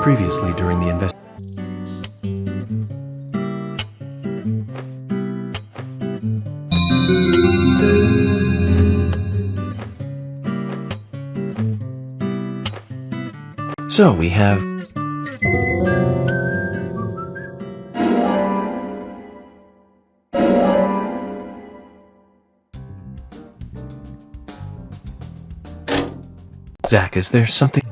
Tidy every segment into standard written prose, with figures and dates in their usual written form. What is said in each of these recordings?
Previously during the So we have Zach, is there something?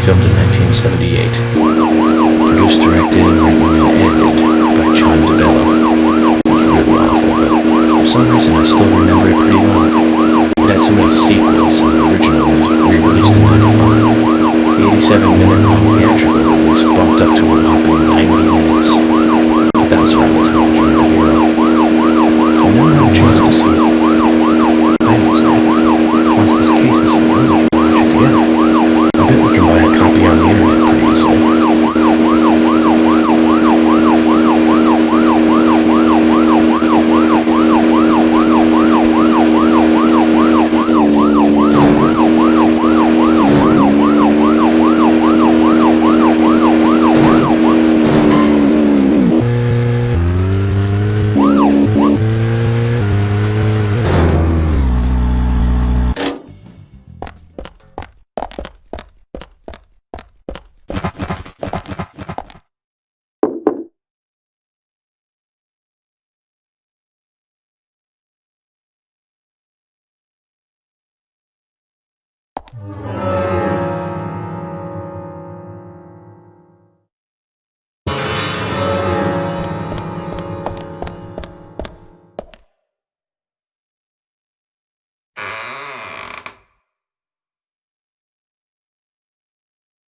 Filmed in 1978. Produced, directed, written, and edited by John DeBello. It was really awful, but for some reason I still remember it pretty well. It had so many sequels, and the original was re-released in 1995. The 87-minute non-theatrical release bumped up to a whopping 90 minutes. But that was around the time of John DeBello. I never had a chance to see it. I know, Zach. Once this case is over, we can watch it together. I bet we can buy a copy on the internet pretty easily.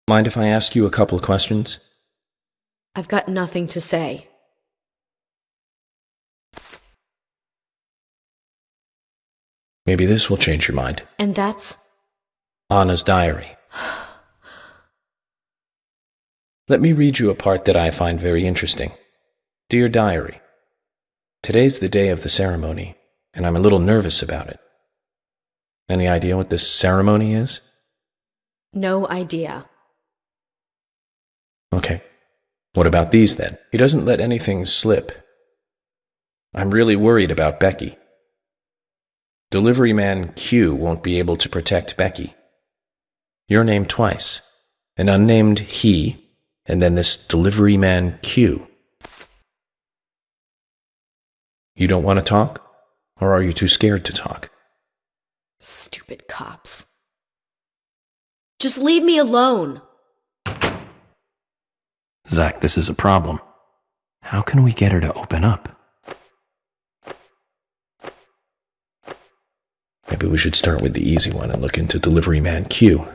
Mind if I ask you a couple of questions? I've got nothing to say. Maybe this will change your mind. And that's? Anna's diary. Let me read you a part that I find very interesting. Dear Diary, today's the day of the ceremony, and I'm a little nervous about it. Any idea what this ceremony is? No idea. Okay. What about these then? He doesn't let anything slip. I'm really worried about Becky. Delivery man Q won't be able to protect Becky. Your name twice. An unnamed he, and then this delivery man Q. You don't want to talk? Or are you too scared to talk? Stupid cops. Just leave me alone. Zach, this is a problem. How can we get her to open up? Maybe we should start with the easy one and look into delivery man Q.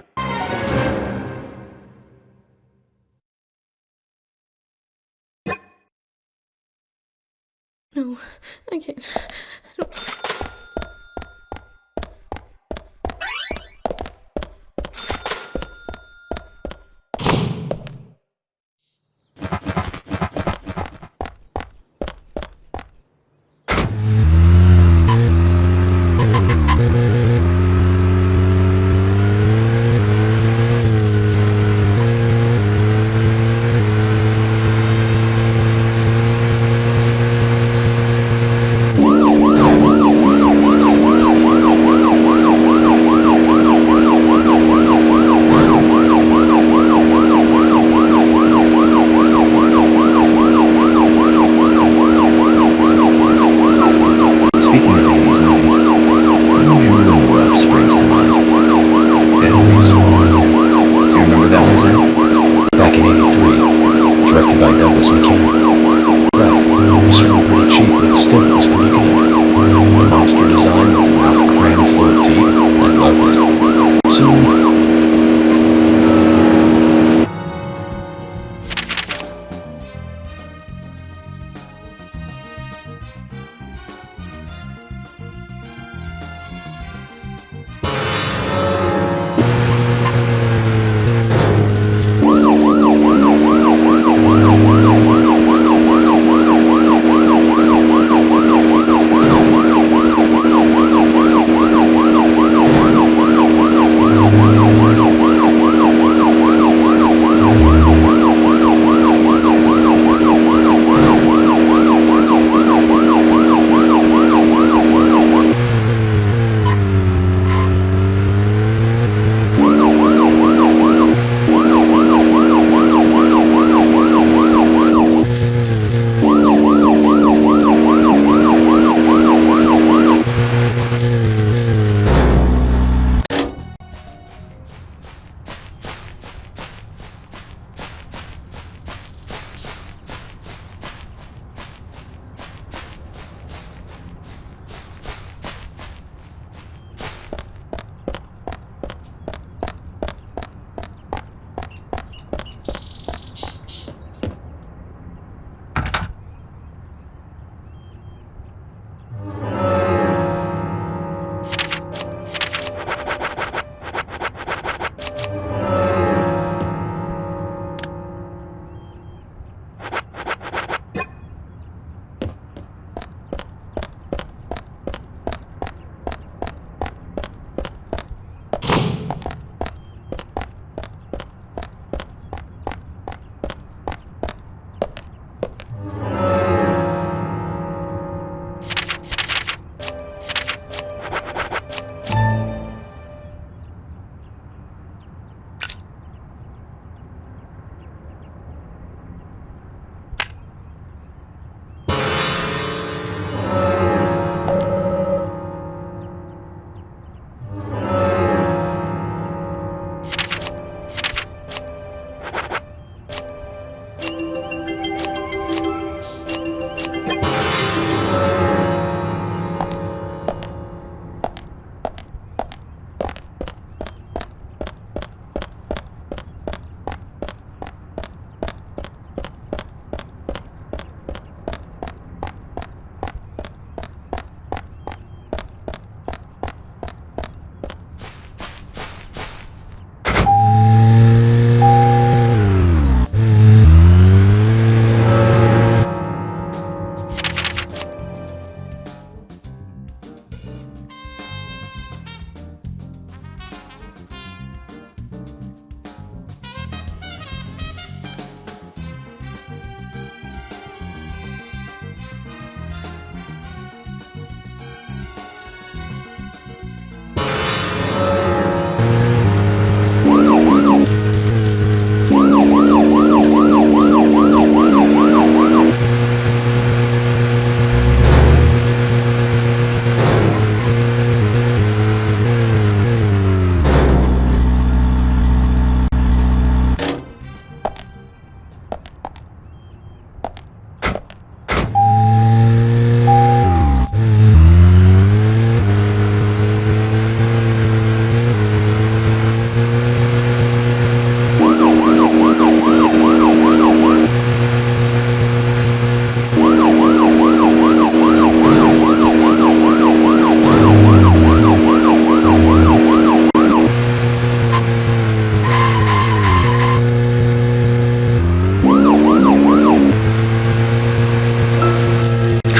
as we can. Right, it was really pretty cheap, but still it was pretty good. The monster design with the mouth crammed full of teeth, I loved it. So,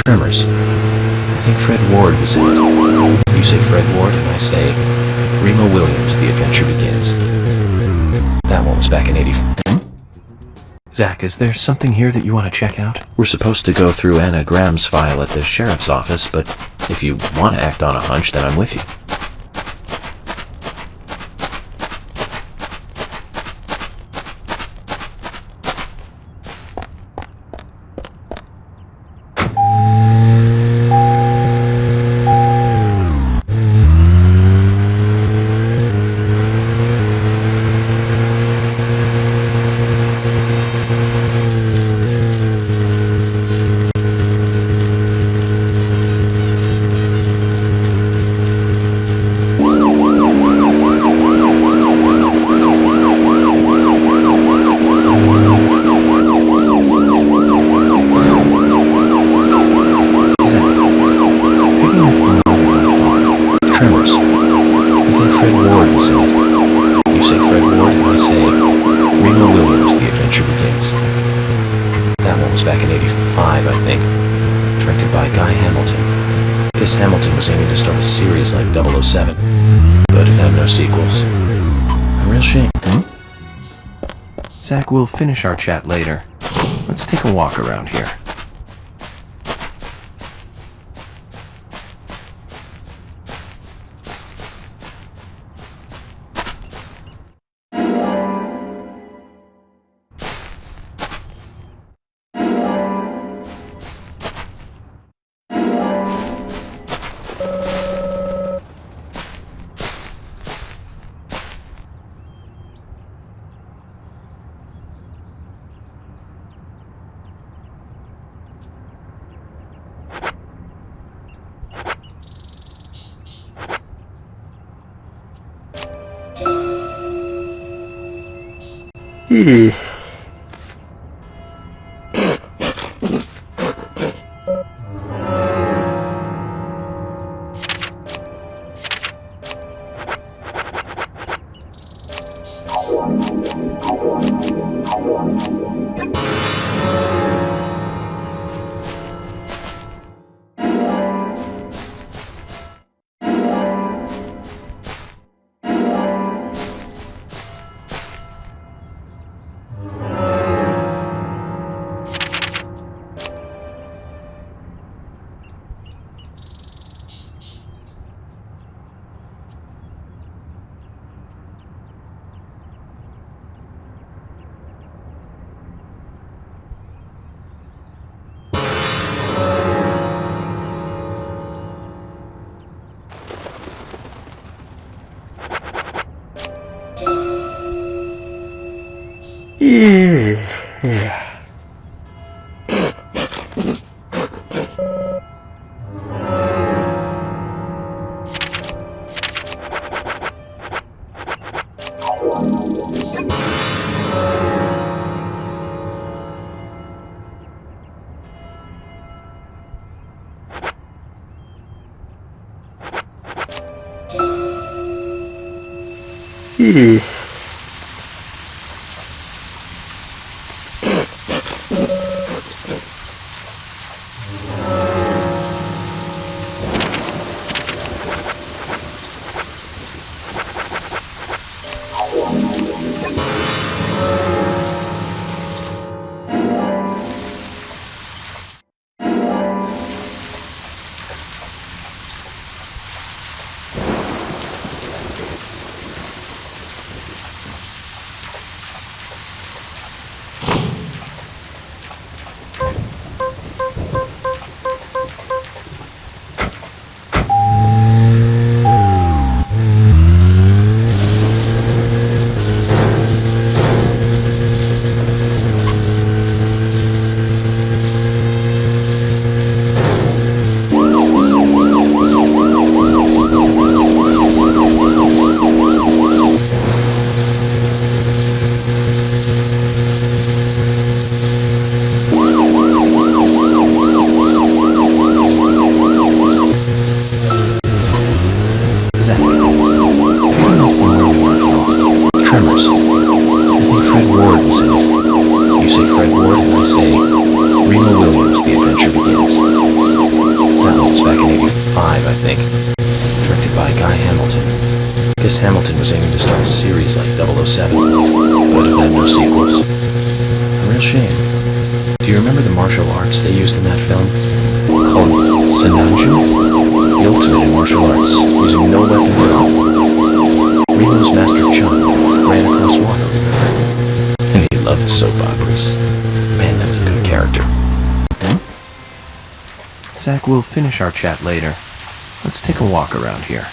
Tremors. I think Fred Ward was in it. You say Fred Ward, and I say Remo Williams, The Adventure Begins. That one was back in '84. Zach, is there something here that you want to check out? We're supposed to go through Anna Graham's file at the sheriff's office, but if you want to act on a hunch, then I'm with you. Tremors. I think Fred Ward was in it. You say Fred Ward, and I say Reno Williams, The Adventure Begins. That one was back in '85, I think. Directed by Guy Hamilton. Guess Hamilton was aiming to start a series like 007, but it had no sequels. A real shame. Zach, we'll finish our chat later. Let's take a walk around here. Guess Hamilton was aiming to start a series like 007, but it had no sequels. A real shame. Do you remember the martial arts they used in that film? Called Sinanju? The ultimate in martial arts, using no weapon at all. Reno's Master Chun ran across water, and he loved soap operas. Man, that was a good character. Zach, we'll finish our chat later. Let's take a walk around here.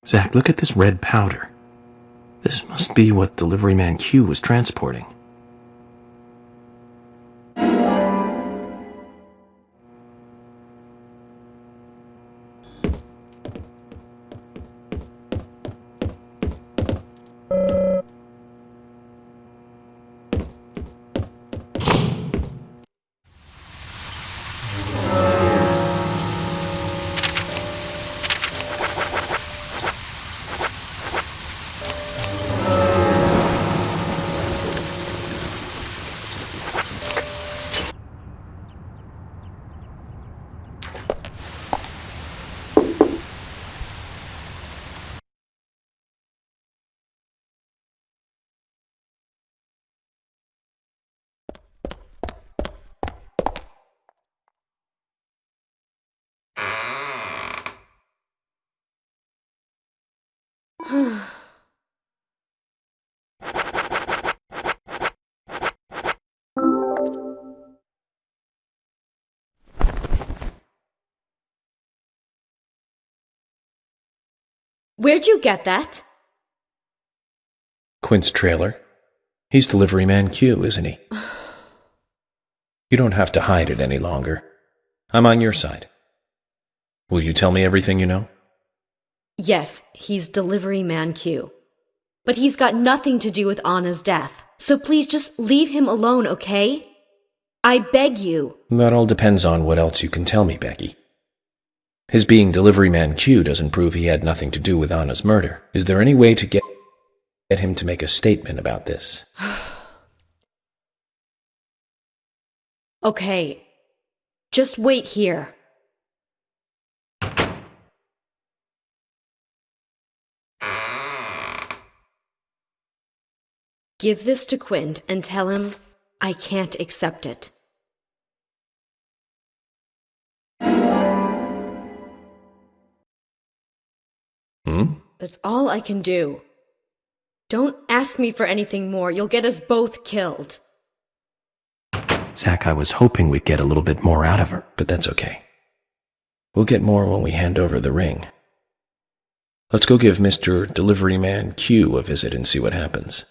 Zach, look at this red powder. This must be what Delivery Man Q was transporting. Where'd you get that? Quint's trailer. He's Delivery Man Q, isn't he? You don't have to hide it any longer. I'm on your side. Will you tell me everything you know? Yes, he's Delivery Man Q. But he's got nothing to do with Anna's death. So please just leave him alone, okay? I beg you. That all depends on what else you can tell me, Becky. His being Delivery Man Q doesn't prove he had nothing to do with Anna's murder. Is there any way to get him to make a statement about this? Okay, just wait here. Give this to Quint and tell him I can't accept it. That's all I can do. Don't ask me for anything more. You'll get us both killed. Zach, I was hoping we'd get a little bit more out of her. But that's okay. We'll get more when we hand over the ring. Let's go give Mr. Delivery Man Q a visit and see what happens.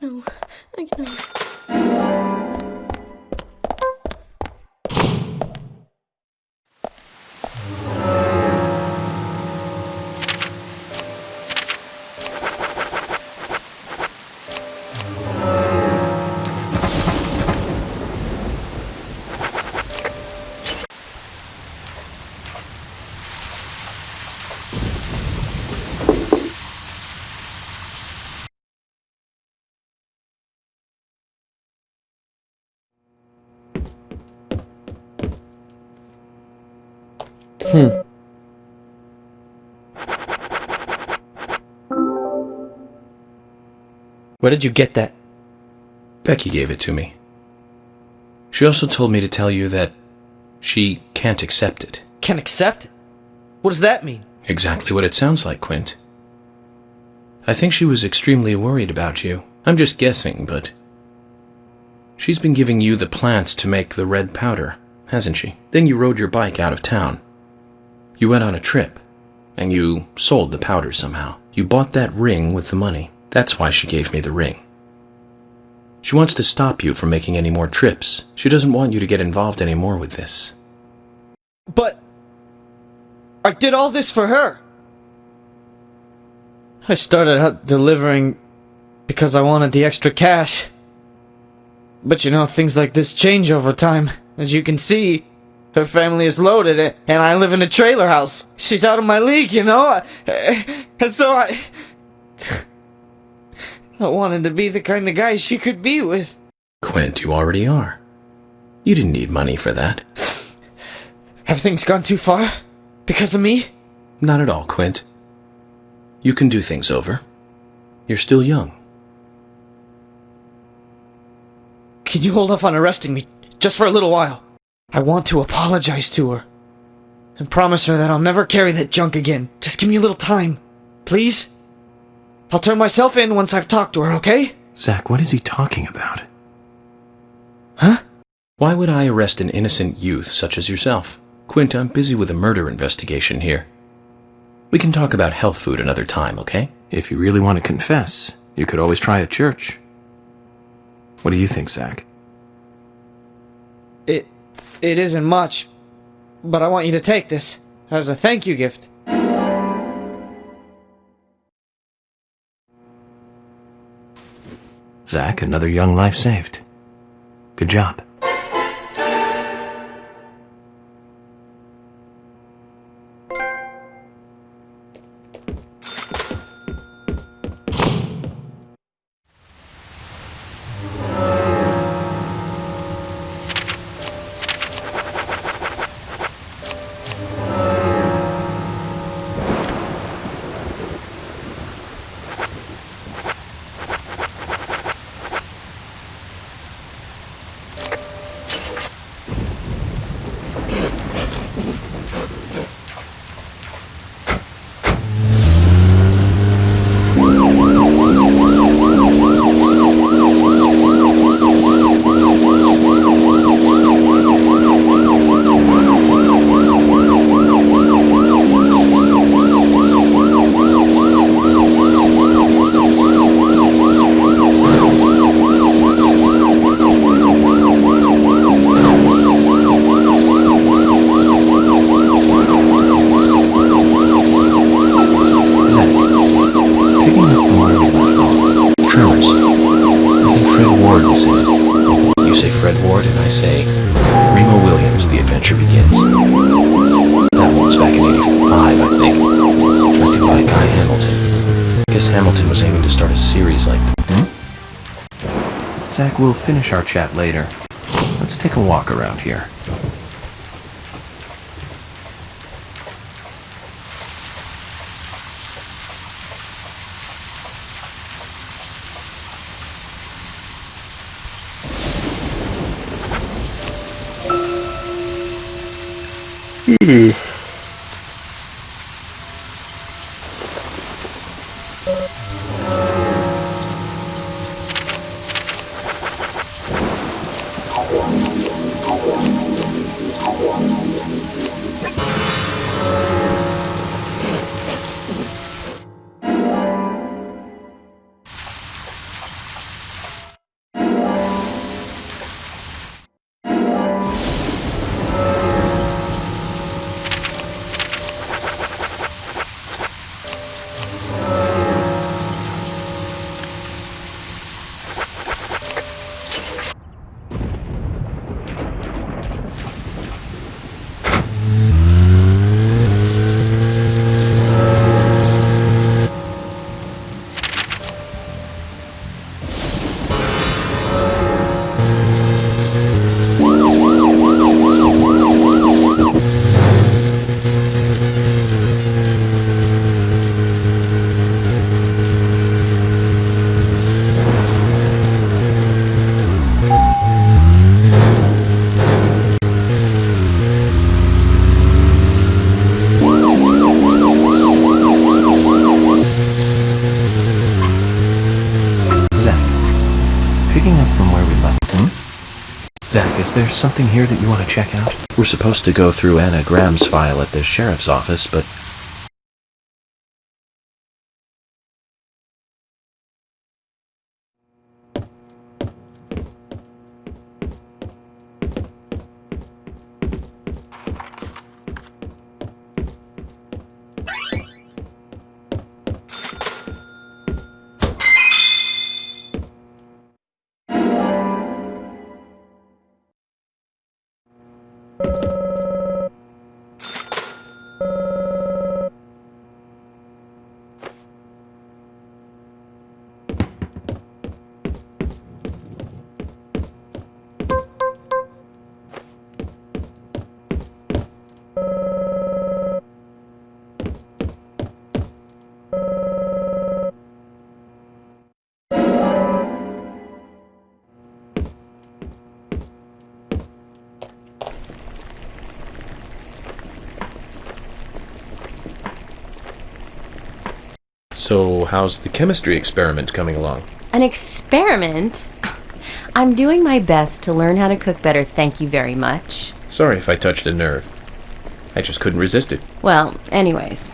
No, I can't. Where did you get that? Becky gave it to me. She also told me to tell you that she can't accept it. Can't accept it? What does that mean? Exactly what it sounds like, Quint. I think she was extremely worried about you. I'm just guessing, but she's been giving you the plants to make the red powder, hasn't she? Then you rode your bike out of town. You went on a trip, and you sold the powder somehow. You bought that ring with the money. That's why she gave me the ring. She wants to stop you from making any more trips. She doesn't want you to get involved anymore with this. But I did all this for her. I started out delivering because I wanted the extra cash. But you know, things like this change over time. As you can see, her family is loaded and I live in a trailer house. She's out of my league, you know? And so I wanted to be the kind of guy she could be with. Quint, you already are. You didn't need money for that. Have things gone too far? Because of me? Not at all, Quint. You can do things over. You're still young. Can you hold off on arresting me, just for a little while? I want to apologize to her. And promise her that I'll never carry that junk again. Just give me a little time. Please? I'll turn myself in once I've talked to her, okay? Zach, what is he talking about? Huh? Why would I arrest an innocent youth such as yourself? Quint, I'm busy with a murder investigation here. We can talk about health food another time, okay? If you really want to confess, you could always try at church. What do you think, Zach? It isn't much, but I want you to take this as a thank you gift. Zach, another young life saved. Good job. You say Fred Ward, and I say Remo Williams, The Adventure Begins. That one was back in '85, I think. Directed by Guy Hamilton. Guess Hamilton was aiming to start a series like that. Zach, we'll finish our chat later. Let's take a walk around here. Picking up from where we left, Zach, is there something here that you want to check out? We're supposed to go through Anna Graham's file at the sheriff's office, but So, how's the chemistry experiment coming along? An experiment? I'm doing my best to learn how to cook better, thank you very much. Sorry if I touched a nerve. I just couldn't resist it. Well, anyways,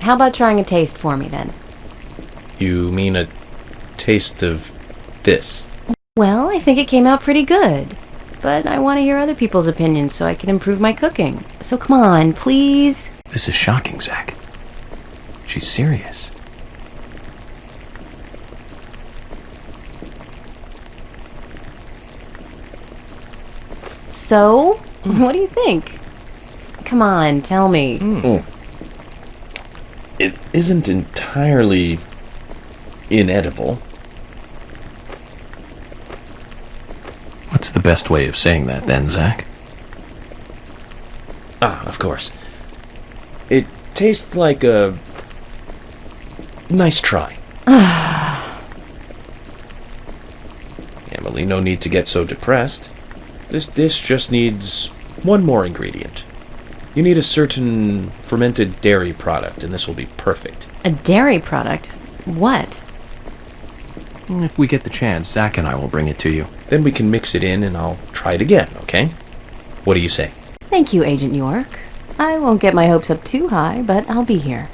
how about trying a taste for me then? You mean a taste of this? Well, I think it came out pretty good. But I want to hear other people's opinions so I can improve my cooking. So come on, please. This is shocking, Zach. She's serious. So, what do you think? Come on, tell me. It isn't entirely inedible. What's the best way of saying that then, Zach? Ah, of course. It tastes like a nice try. Emily, no need to get so depressed. This dish just needs one more ingredient. You need a certain fermented dairy product, and this will be perfect. A dairy product? What? If we get the chance, Zach and I will bring it to you. Then we can mix it in and I'll try it again, okay? What do you say? Thank you, Agent York. I won't get my hopes up too high, but I'll be here.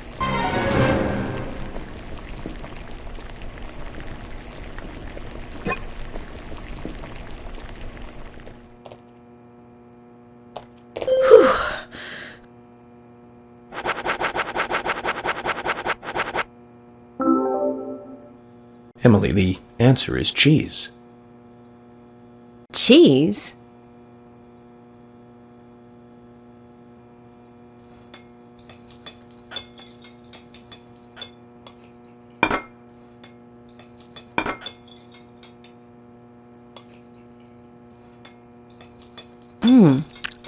Emily, the answer is cheese. Cheese?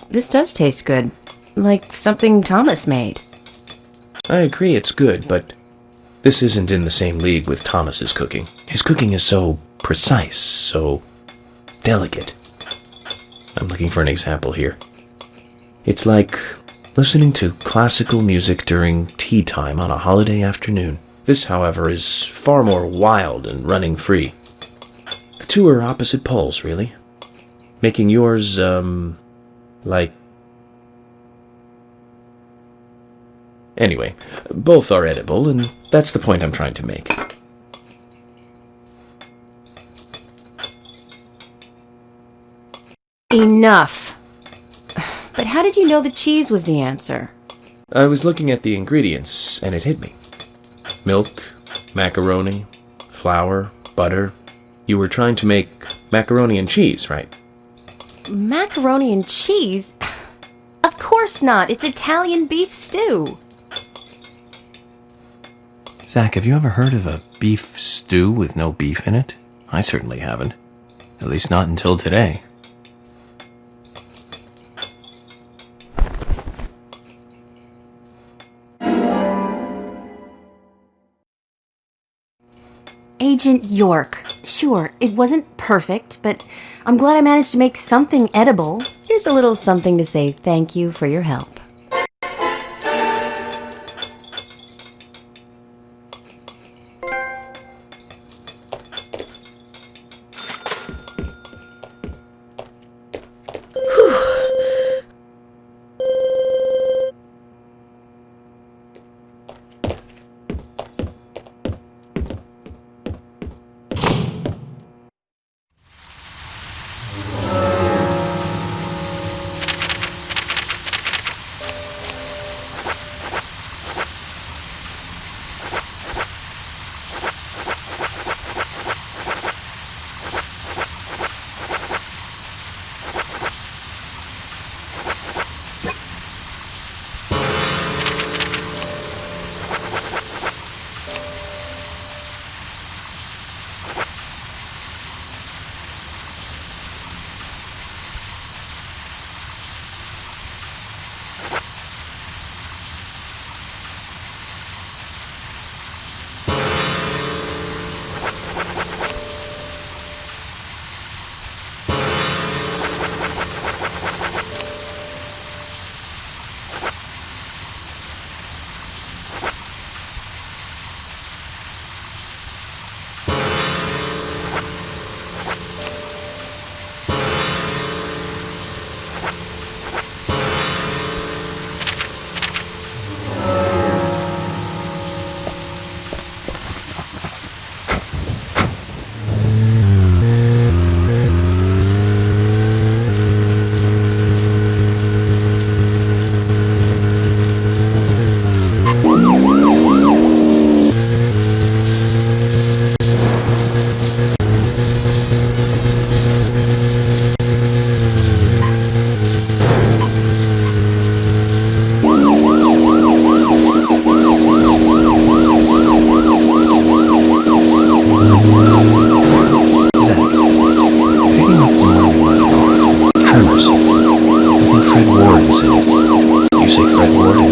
This does taste good. Like something Thomas made. I agree it's good, but this isn't in the same league with Thomas's cooking. His cooking is so precise, so delicate. I'm looking for an example here. It's like listening to classical music during tea time on a holiday afternoon. This, however, is far more wild and running free. The two are opposite poles, really. Making yours, like... Anyway, both are edible, and that's the point I'm trying to make. Enough. But how did you know the cheese was the answer? I was looking at the ingredients, and it hit me. Milk, macaroni, flour, butter. You were trying to make macaroni and cheese, right? Macaroni and cheese? Of course not. It's Italian beef stew. Zach, have you ever heard of a beef stew with no beef in it? I certainly haven't. At least not until today. Agent York. Sure, it wasn't perfect, but I'm glad I managed to make something edible. Here's a little something to say thank you for your help.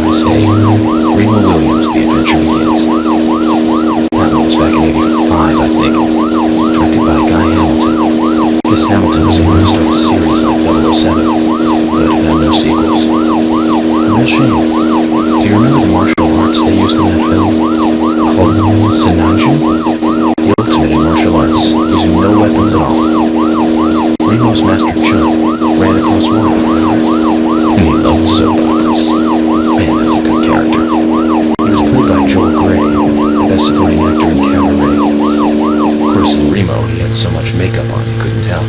I say, Remo Williams, The Adventure Begins. That one was back in '85, I think, directed by Guy Hamilton. This Hamilton was going to start a series like 007, but it had no sequels. A real shame. Do you remember the martial arts they used in that film? Called Sinanju? The ultimate in martial arts, using no weapons at all. Remo's master Chun ran across water, and he loved soap operas. Man, that's a good character. He was played by Joel Grey, the best supporting actor in Cabaret. Of course, in Remo, he had so much makeup on you couldn't tell.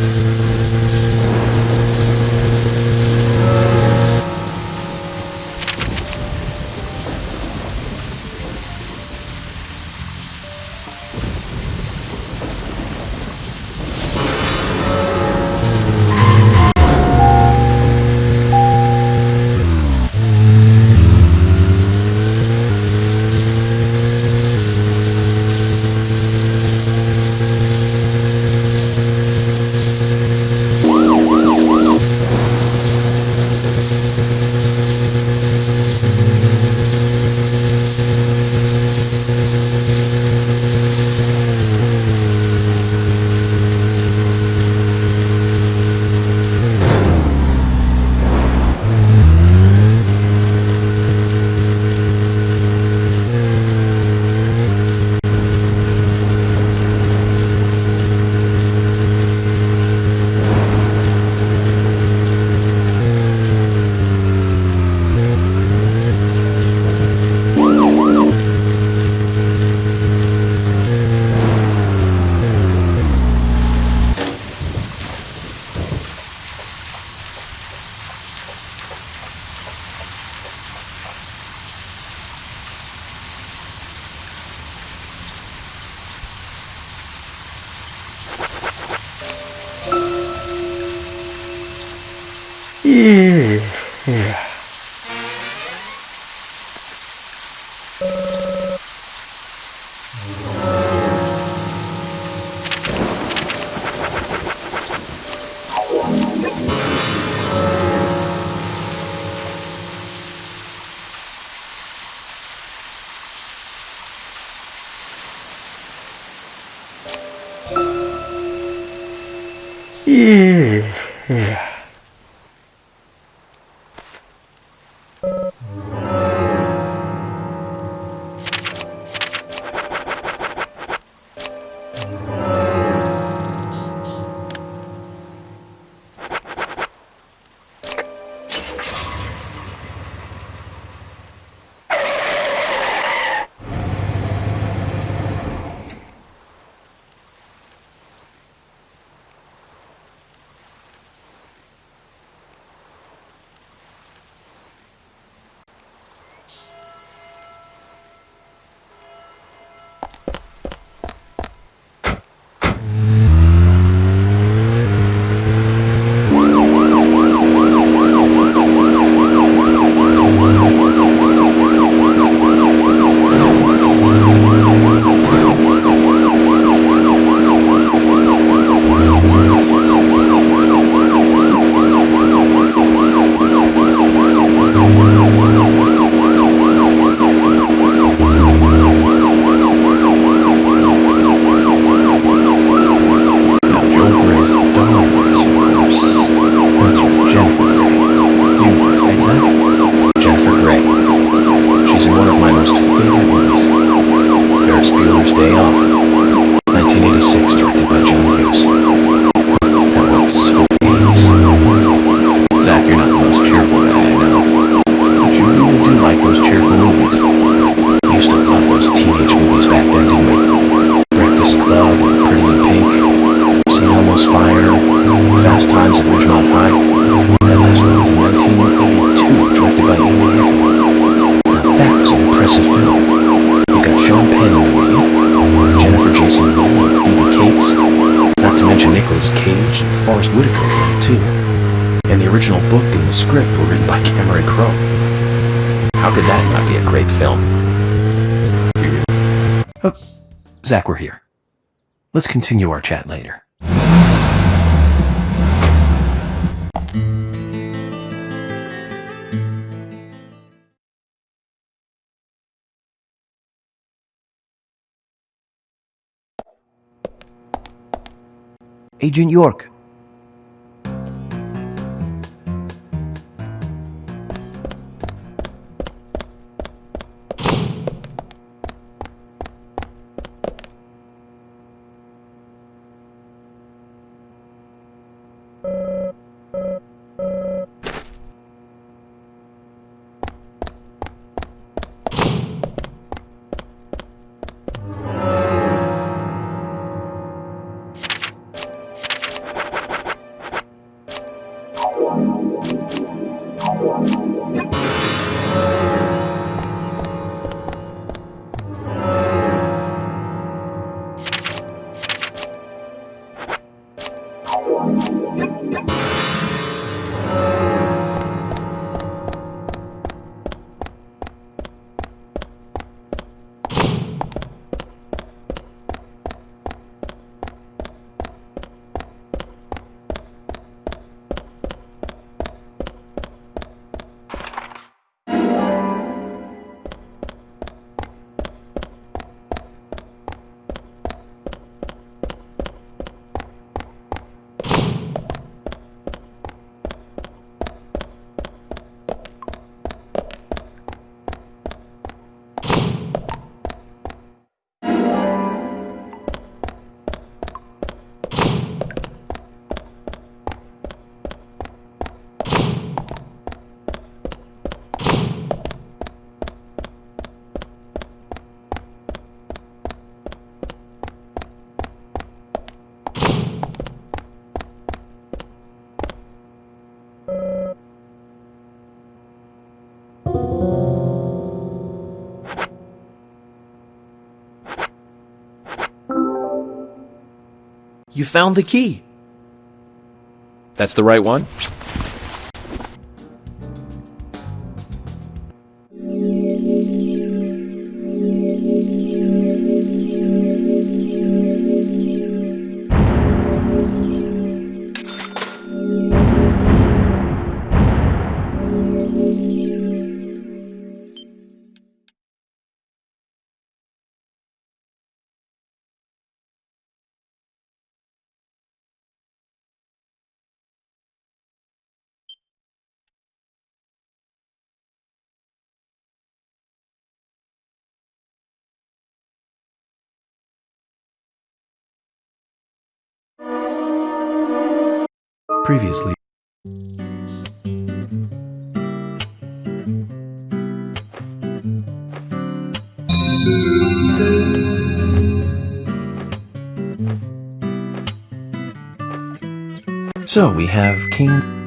Zach, we're here. Let's continue our chat later. Agent York. You found the key. That's the right one? Previously. So we have King.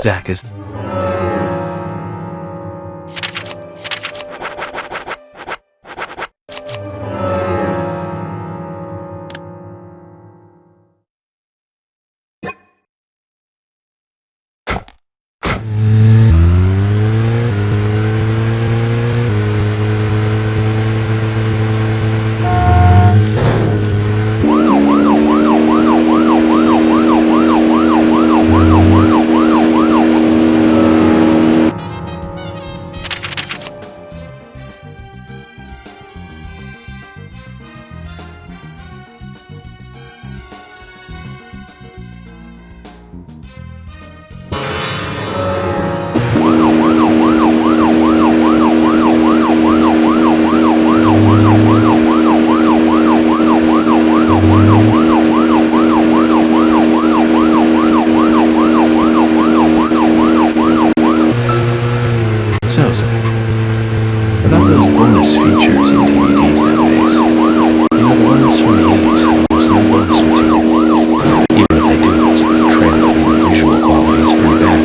Zach is. So, Zach, about those bonus features in DVDs nowadays. You know, the ones from the 80s have almost no bonus material. Even if they do, it's a trailer and the visual quality is pretty bad.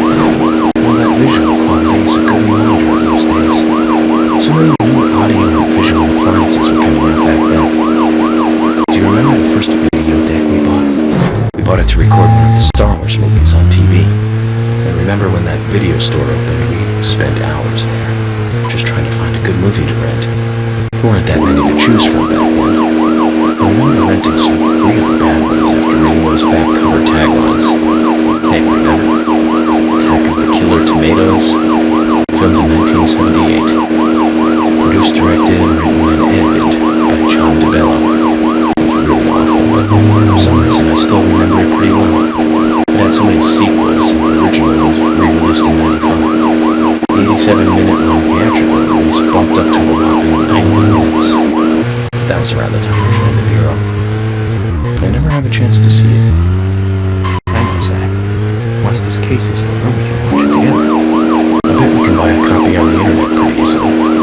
Well, that visual quality is a good reminder of those days. So many new audio and visual appliances were coming out back then. Do you remember the first video deck we bought? video store open, we spent hours there, just trying to find a good movie to rent. There weren't that many to choose from back then. I remember renting some really bad ones after reading those back cover taglines. Hey, remember? Attack of the Killer Tomatoes? Filmed in 1978. Produced, directed, written, and edited by John DeBello. It was really awful, but for some reason I still remember it pretty well. It had so many sequels, and the original was re-released in 95. The 87-minute long theatrical release bumped up to a whopping 90 minutes. That was around the time I joined the Bureau. But I never have a chance to see it. I know, Zach. Once this case is over, we can watch it together. I bet we can buy a copy on the internet pretty easily.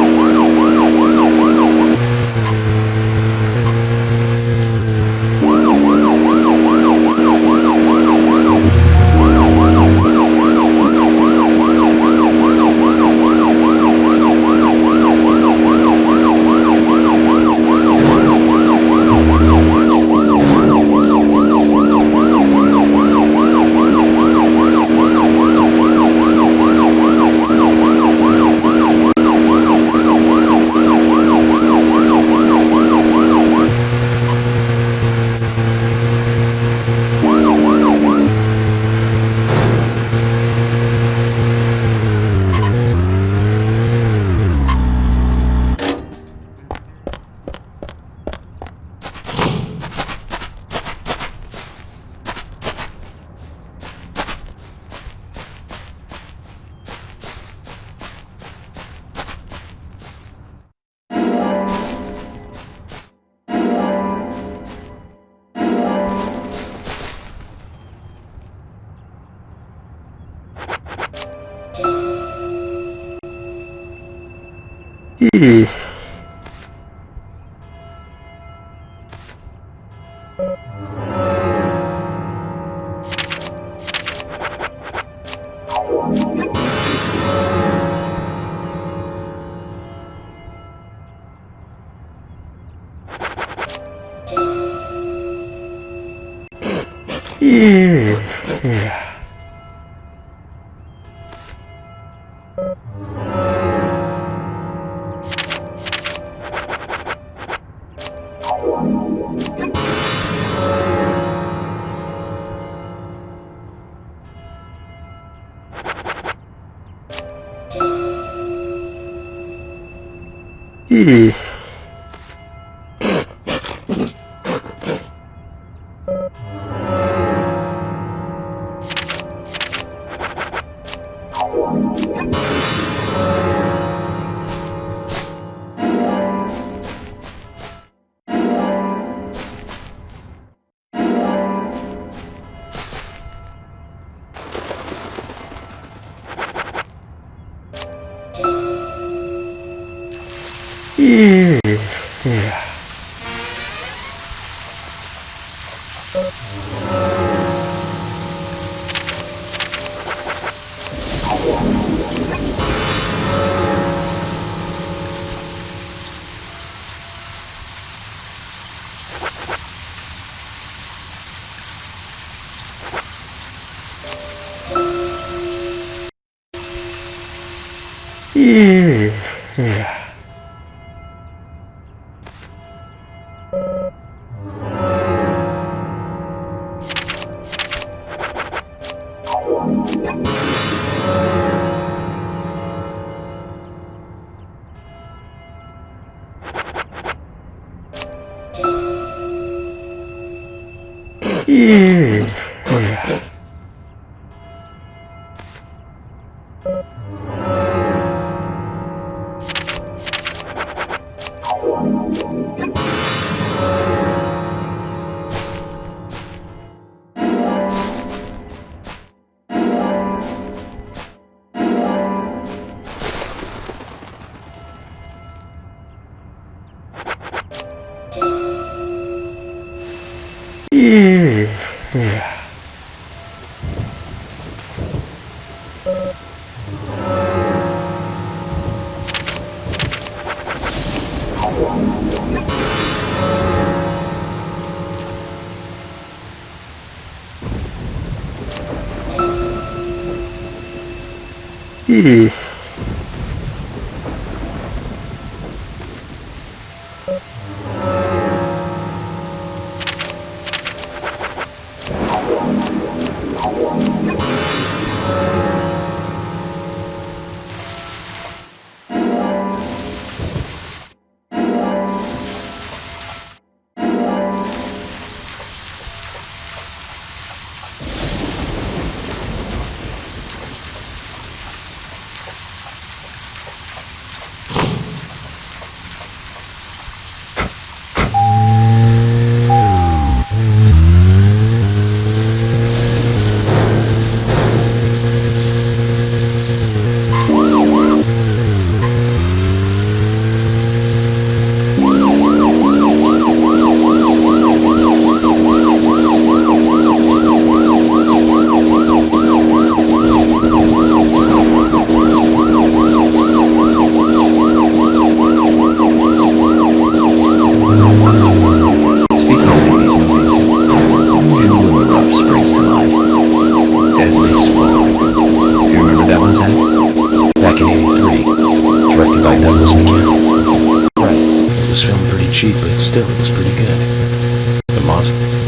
cheap, but still, it was pretty good. The monster.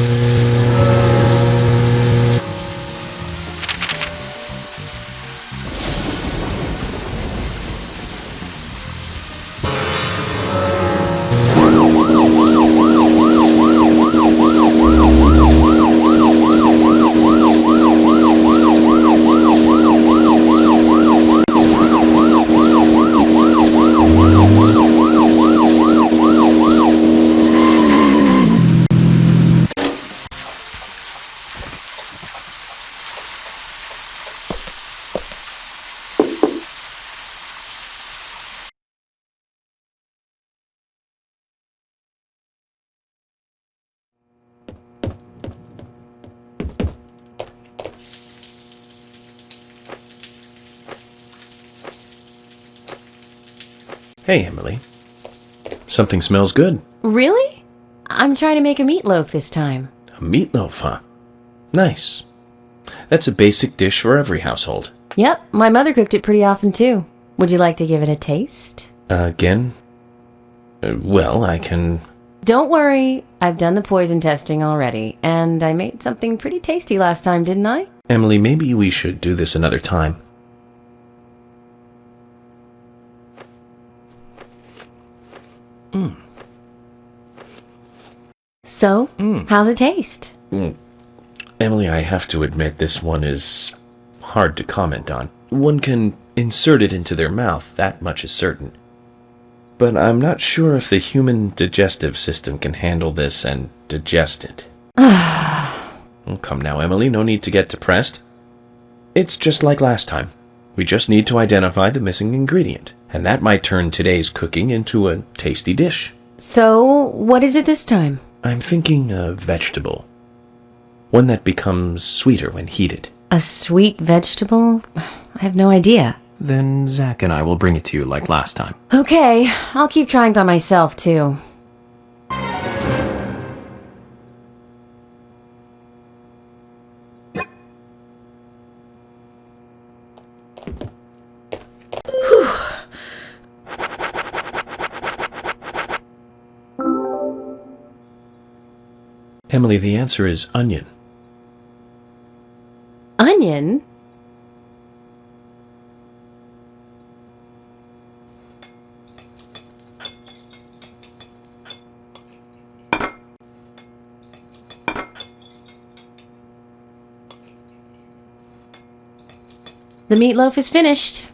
Hey, Emily. Something smells good. Really? I'm trying to make a meatloaf this time. A meatloaf, huh? Nice. That's a basic dish for every household. Yep, my mother cooked it pretty often too. Would you like to give it a taste? Again? Well, I can... Don't worry, I've done the poison testing already, and I made something pretty tasty last time, didn't I? Emily, maybe we should do this another time. So, how's it taste? Emily, I have to admit this one is hard to comment on. One can insert it into their mouth, that much is certain. But I'm not sure if the human digestive system can handle this and digest it. Oh, come now, Emily, no need to get depressed. It's just like last time. We just need to identify the missing ingredient, and that might turn today's cooking into a tasty dish. So, what is it this time? I'm thinking a vegetable. One that becomes sweeter when heated. A sweet vegetable? I have no idea. Then Zach and I will bring it to you like last time. Okay, I'll keep trying by myself too. Emily, the answer is onion. Onion? The meatloaf is finished.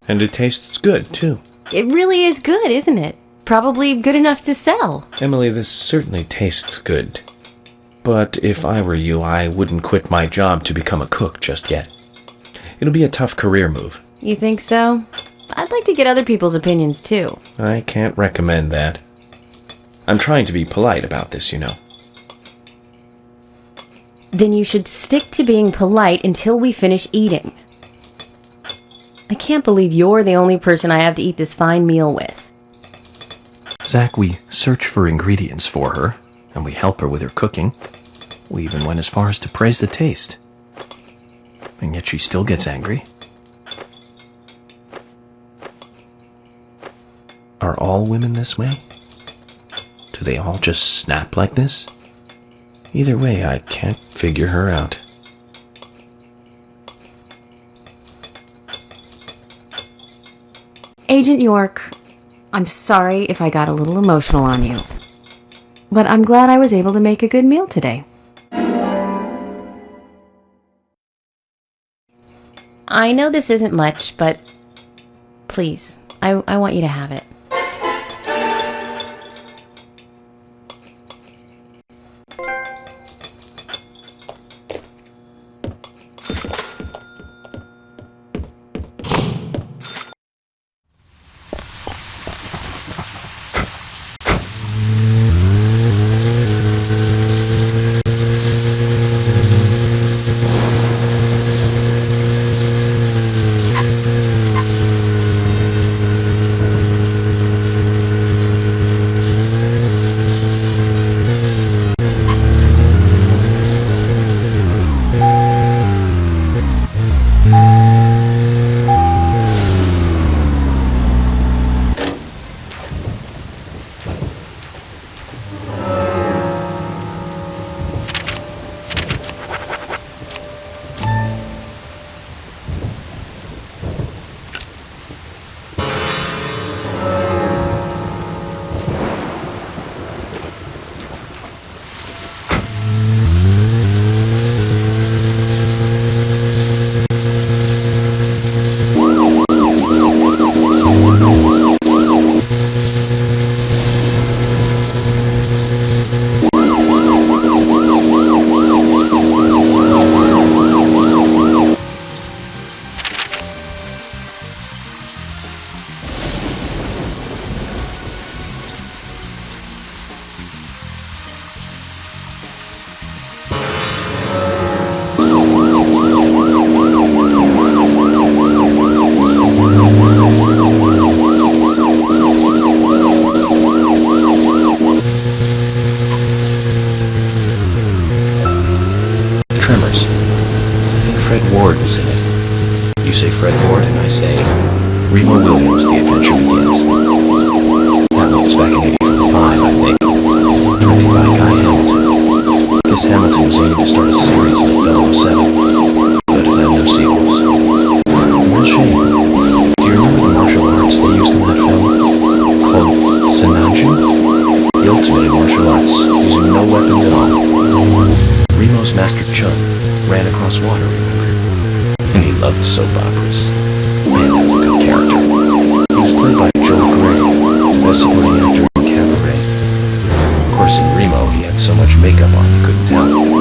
And it tastes good, too. It really is good, isn't it? Probably good enough to sell. Emily, this certainly tastes good. But if I were you, I wouldn't quit my job to become a cook just yet. It'll be a tough career move. You think so? I'd like to get other people's opinions too. I can't recommend that. I'm trying to be polite about this, you know. Then you should stick to being polite until we finish eating. I can't believe you're the only person I have to eat this fine meal with. Zach, we search for ingredients for her, and we help her with her cooking. We even went as far as to praise the taste. and yet she still gets angry. Are all women this way? Do they all just snap like this? Either way, I can't figure her out. Agent York, I'm sorry if I got a little emotional on you, but I'm glad I was able to make a good meal today. I know this isn't much, but please, I want you to have it. Fred Ward was in it. You say Fred Ward, and I say Remo Williams, The Adventure Begins. That one was back in '85, I think. Directed by Guy Hamilton. Guess Hamilton was aiming to start a series like 007, but it had no sequels. Real shame. Do you remember the martial arts they used in that film? Called Sananju? The ultimate in martial arts, using no weapons at all. Remo's master Chun ran across water, remember? And he loved soap operas. Man, that was a good character. He was played by Joel Grey, best supporting actor in Cabaret. Of course, in Remo, he had so much makeup on you couldn't tell.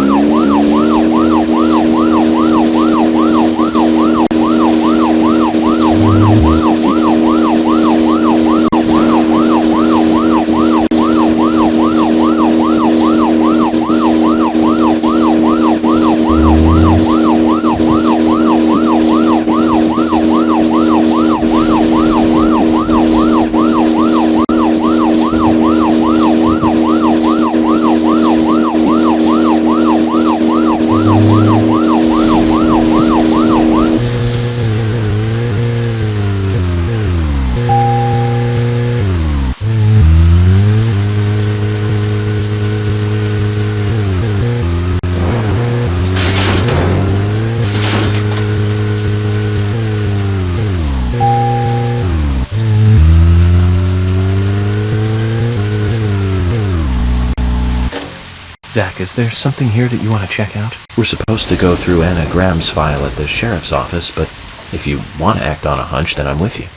Zach, is there something here that you want to check out? We're supposed to go through Anna Graham's file at the sheriff's office, but if you want to act on a hunch, then I'm with you.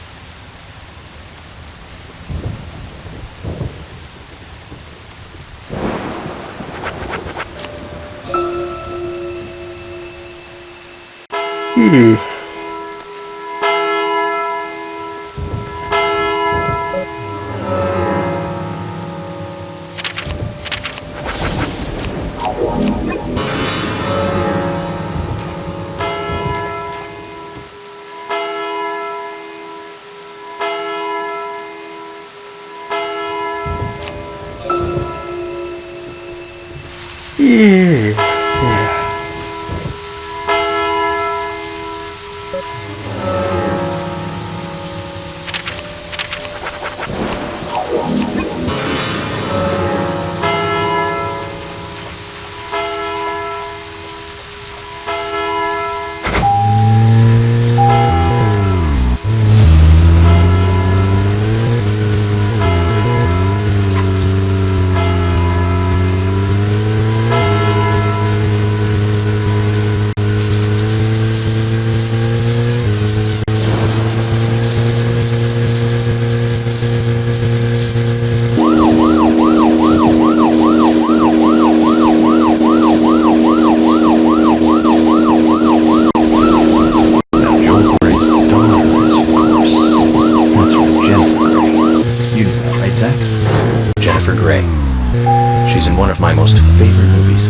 was in one of my most favorite movies,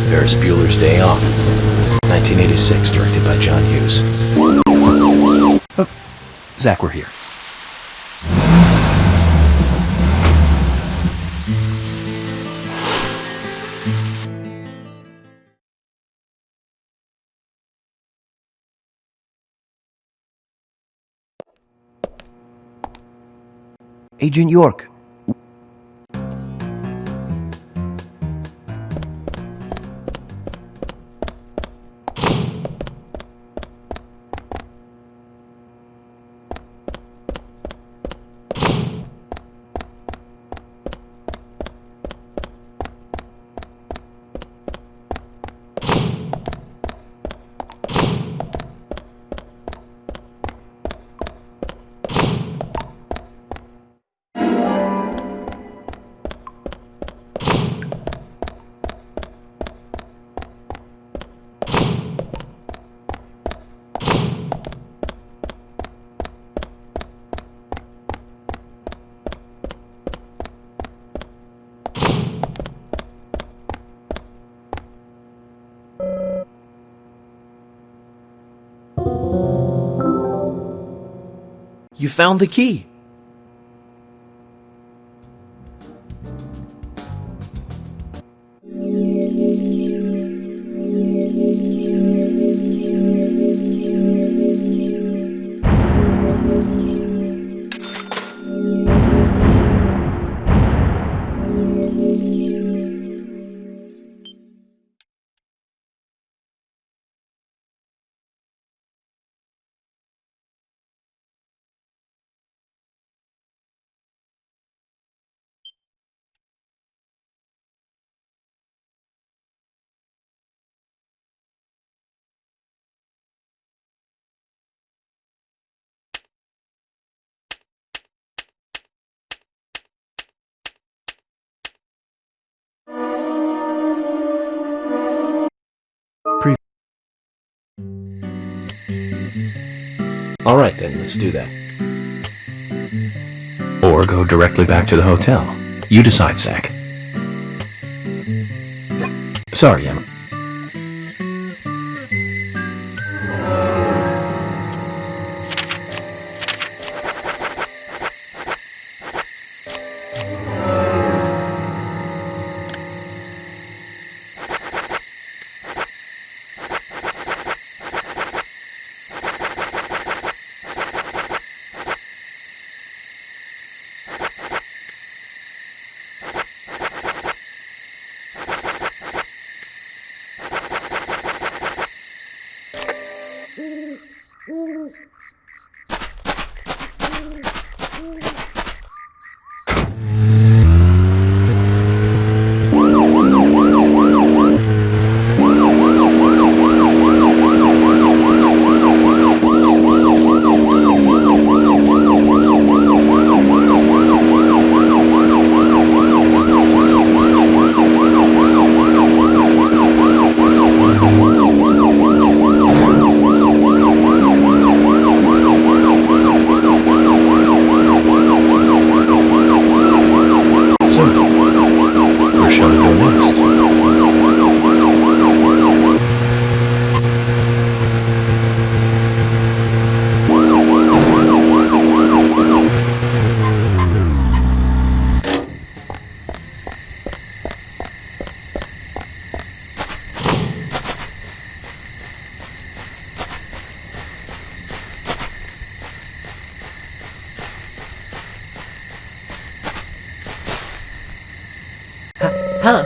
Ferris Bueller's Day Off, 1986, directed by John Hughes. Zach, we're here. Agent York. You found the key. Alright then, let's do that. Or go directly back to the hotel. You decide, Zach. Sorry, Emma. Hello.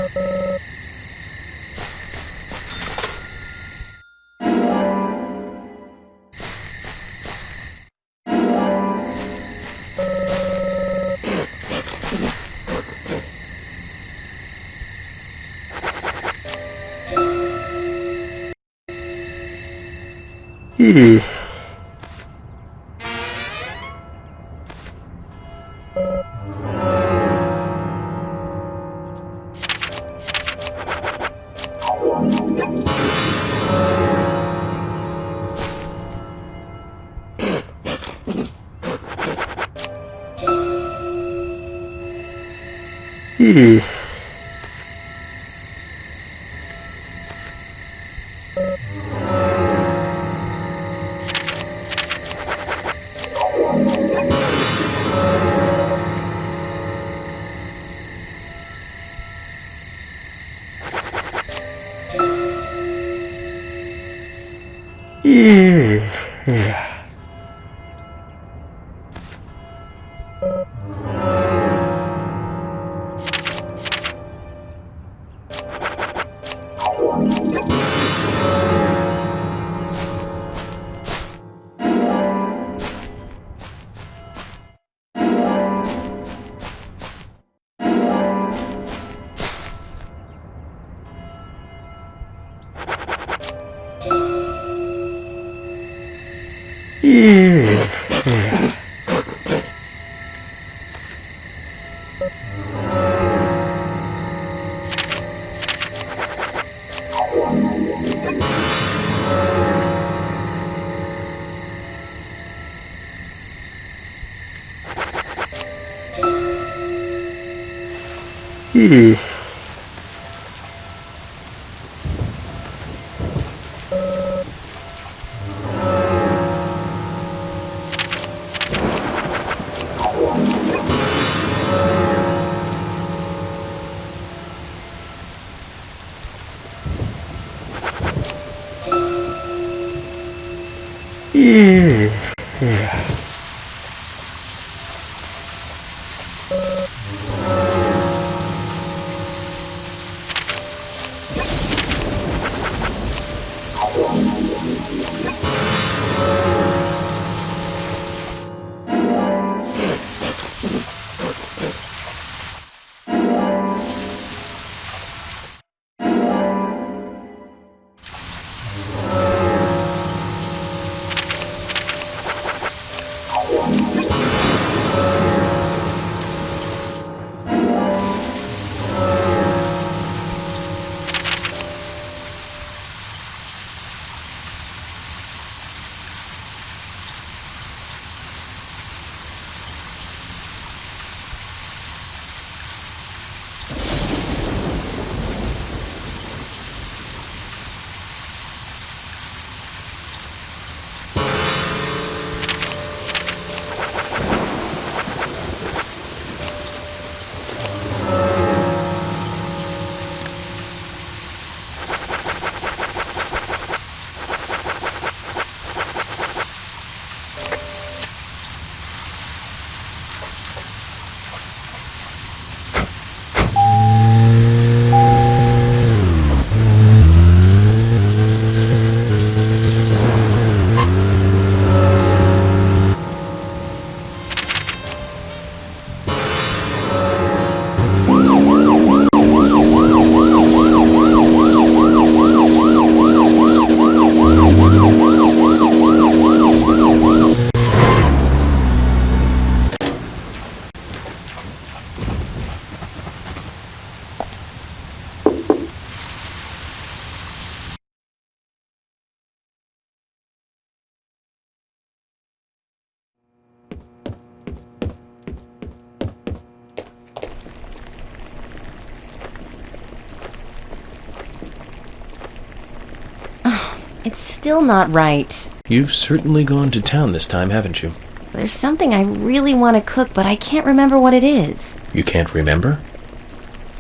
It's still not right. You've certainly gone to town this time, haven't you? There's something I really want to cook, but I can't remember what it is. You can't remember?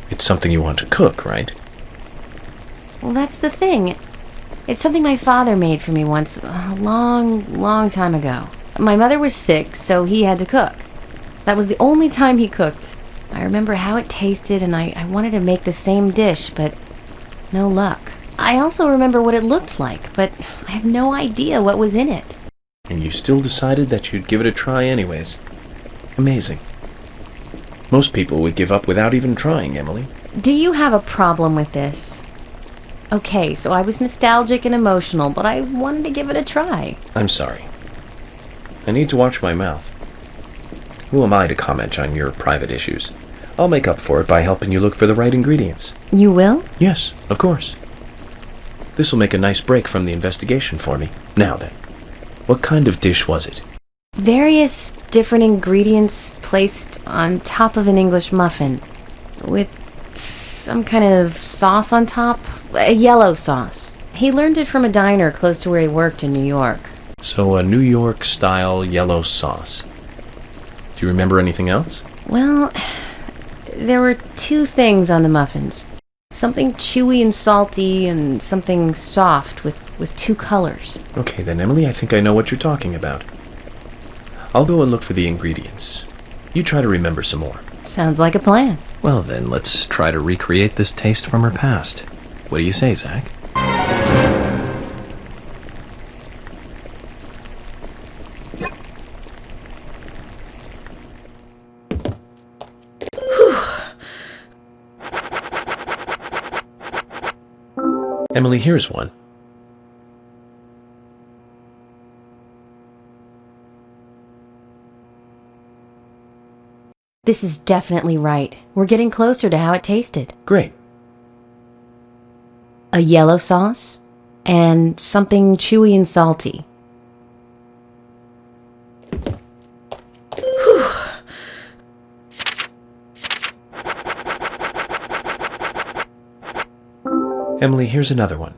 It's something you want to cook, right? Well, that's the thing. It's something my father made for me once, a long time ago. My mother was sick, so he had to cook. That was the only time he cooked. I remember how it tasted, and I wanted to make the same dish, but no luck. I also remember what it looked like, but I have no idea what was in it. And you still decided that you'd give it a try anyways. Amazing. Most people would give up without even trying, Emily. Do you have a problem with this? Okay, so I was nostalgic and emotional, but I wanted to give it a try. I'm sorry. I need to watch my mouth. Who am I to comment on your private issues? I'll make up for it by helping you look for the right ingredients. You will? Yes, of course. This will make a nice break from the investigation for me. Now then, what kind of dish was it? Various different ingredients placed on top of an English muffin, with some kind of sauce on top, a yellow sauce. He learned it from a diner close to where he worked in New York. So a New York-style yellow sauce. Do you remember anything else? Well, there were two things on the muffins. Something chewy and salty and something soft with two colors. Okay then, Emily, I think I know what you're talking about. I'll go and look for the ingredients. You try to remember some more. Sounds like a plan. Well then, let's try to recreate this taste from her past. What do you say, Zach? Emily, here's one. This is definitely right. We're getting closer to how it tasted. Great. A yellow sauce and something chewy and salty. Emily, here's another one.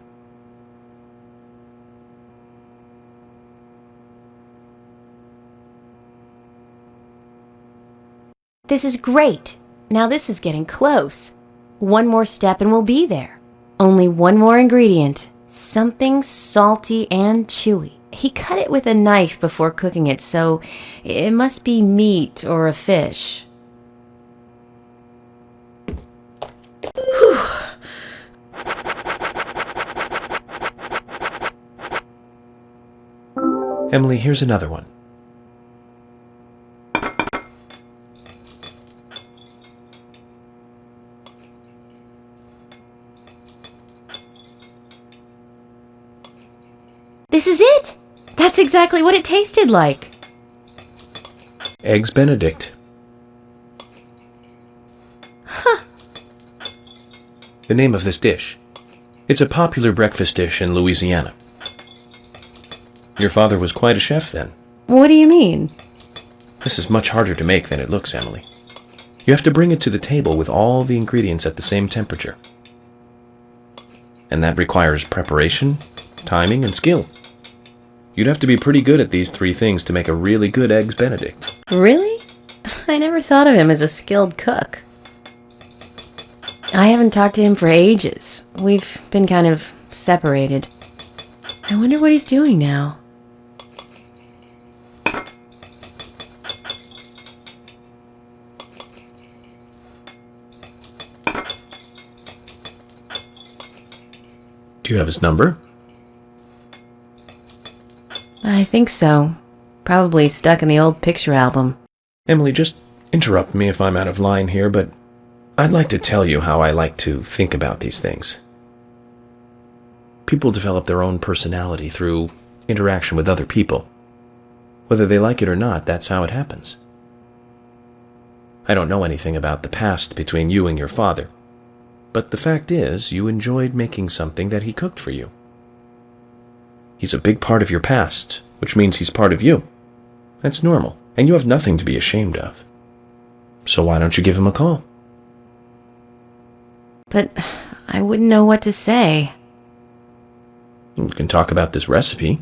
This is great. Now this is getting close. One more step and we'll be there. Only one more ingredient. Something salty and chewy. He cut it with a knife before cooking it, so it must be meat or a fish. Emily, here's another one. This is it! That's exactly what it tasted like. Eggs Benedict. Huh. The name of this dish. It's a popular breakfast dish in Louisiana. Your father was quite a chef then. What do you mean? This is much harder to make than it looks, Emily. You have to bring it to the table with all the ingredients at the same temperature. And that requires preparation, timing, and skill. You'd have to be pretty good at these three things to make a really good Eggs Benedict. Really? I never thought of him as a skilled cook. I haven't talked to him for ages. We've been kind of separated. I wonder what he's doing now. Do you have his number? I think so. Probably stuck in the old picture album. Emily, just interrupt me if I'm out of line here, but I'd like to tell you how I like to think about these things. People develop their own personality through interaction with other people. Whether they like it or not, that's how it happens. I don't know anything about the past between you and your father, but the fact is, you enjoyed making something that he cooked for you. He's a big part of your past, which means he's part of you. That's normal, and you have nothing to be ashamed of. So why don't you give him a call? But I wouldn't know what to say. We can talk about this recipe.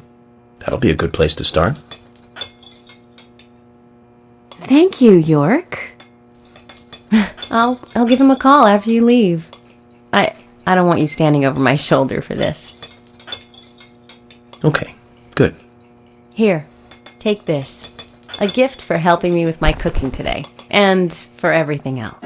That'll be a good place to start. Thank you, York. I'll give him a call after you leave. I don't want you standing over my shoulder for this. Okay, good. Here, take this. A gift for helping me with my cooking today. And for everything else.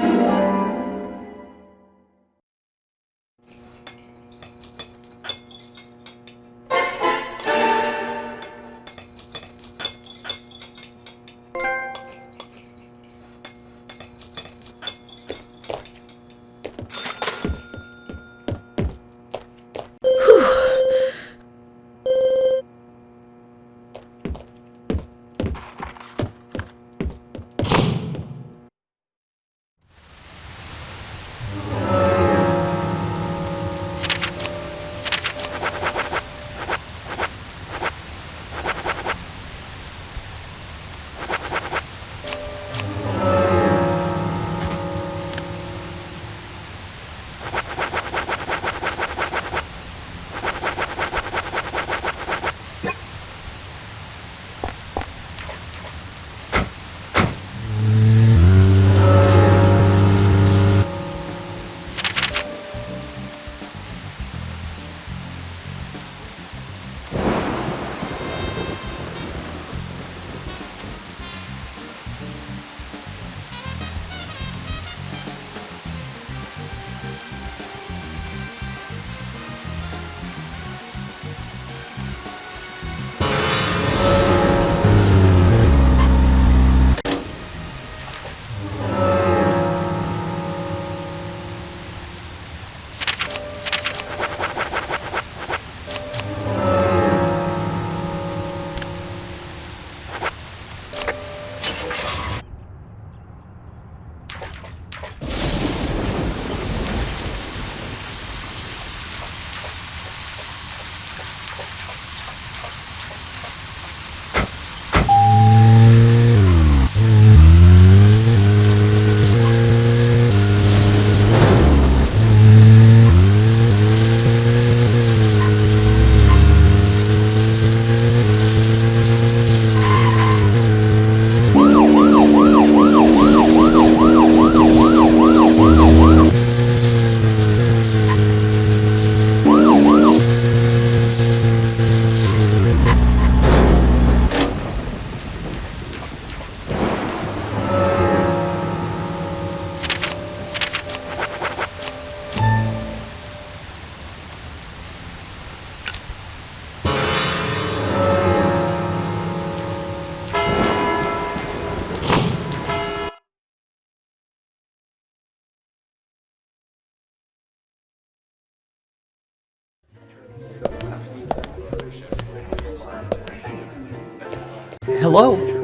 Hello?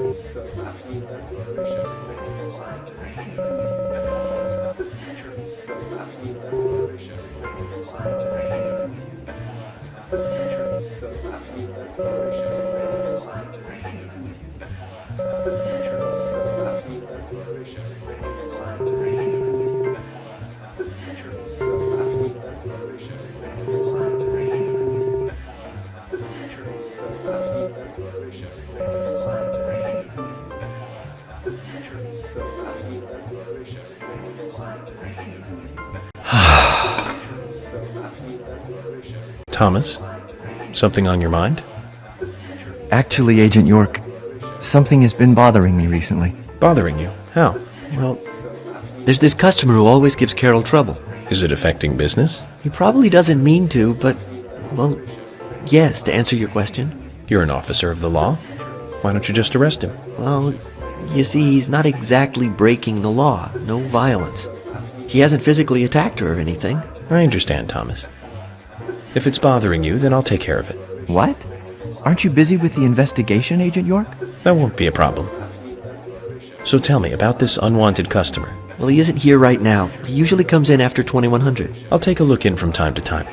Thomas, something on your mind? Actually, Agent York, something has been bothering me recently. Bothering you? How? Well, there's this customer who always gives Carol trouble. Is it affecting business? He probably doesn't mean to, but, well, yes, to answer your question. You're an officer of the law. Why don't you just arrest him? Well, you see, he's not exactly breaking the law. No violence. He hasn't physically attacked her or anything. I understand, Thomas. If it's bothering you, then I'll take care of it. What? Aren't you busy with the investigation, Agent York? That won't be a problem. So tell me about this unwanted customer. Well, he isn't here right now. He usually comes in after 2100. I'll take a look in from time to time.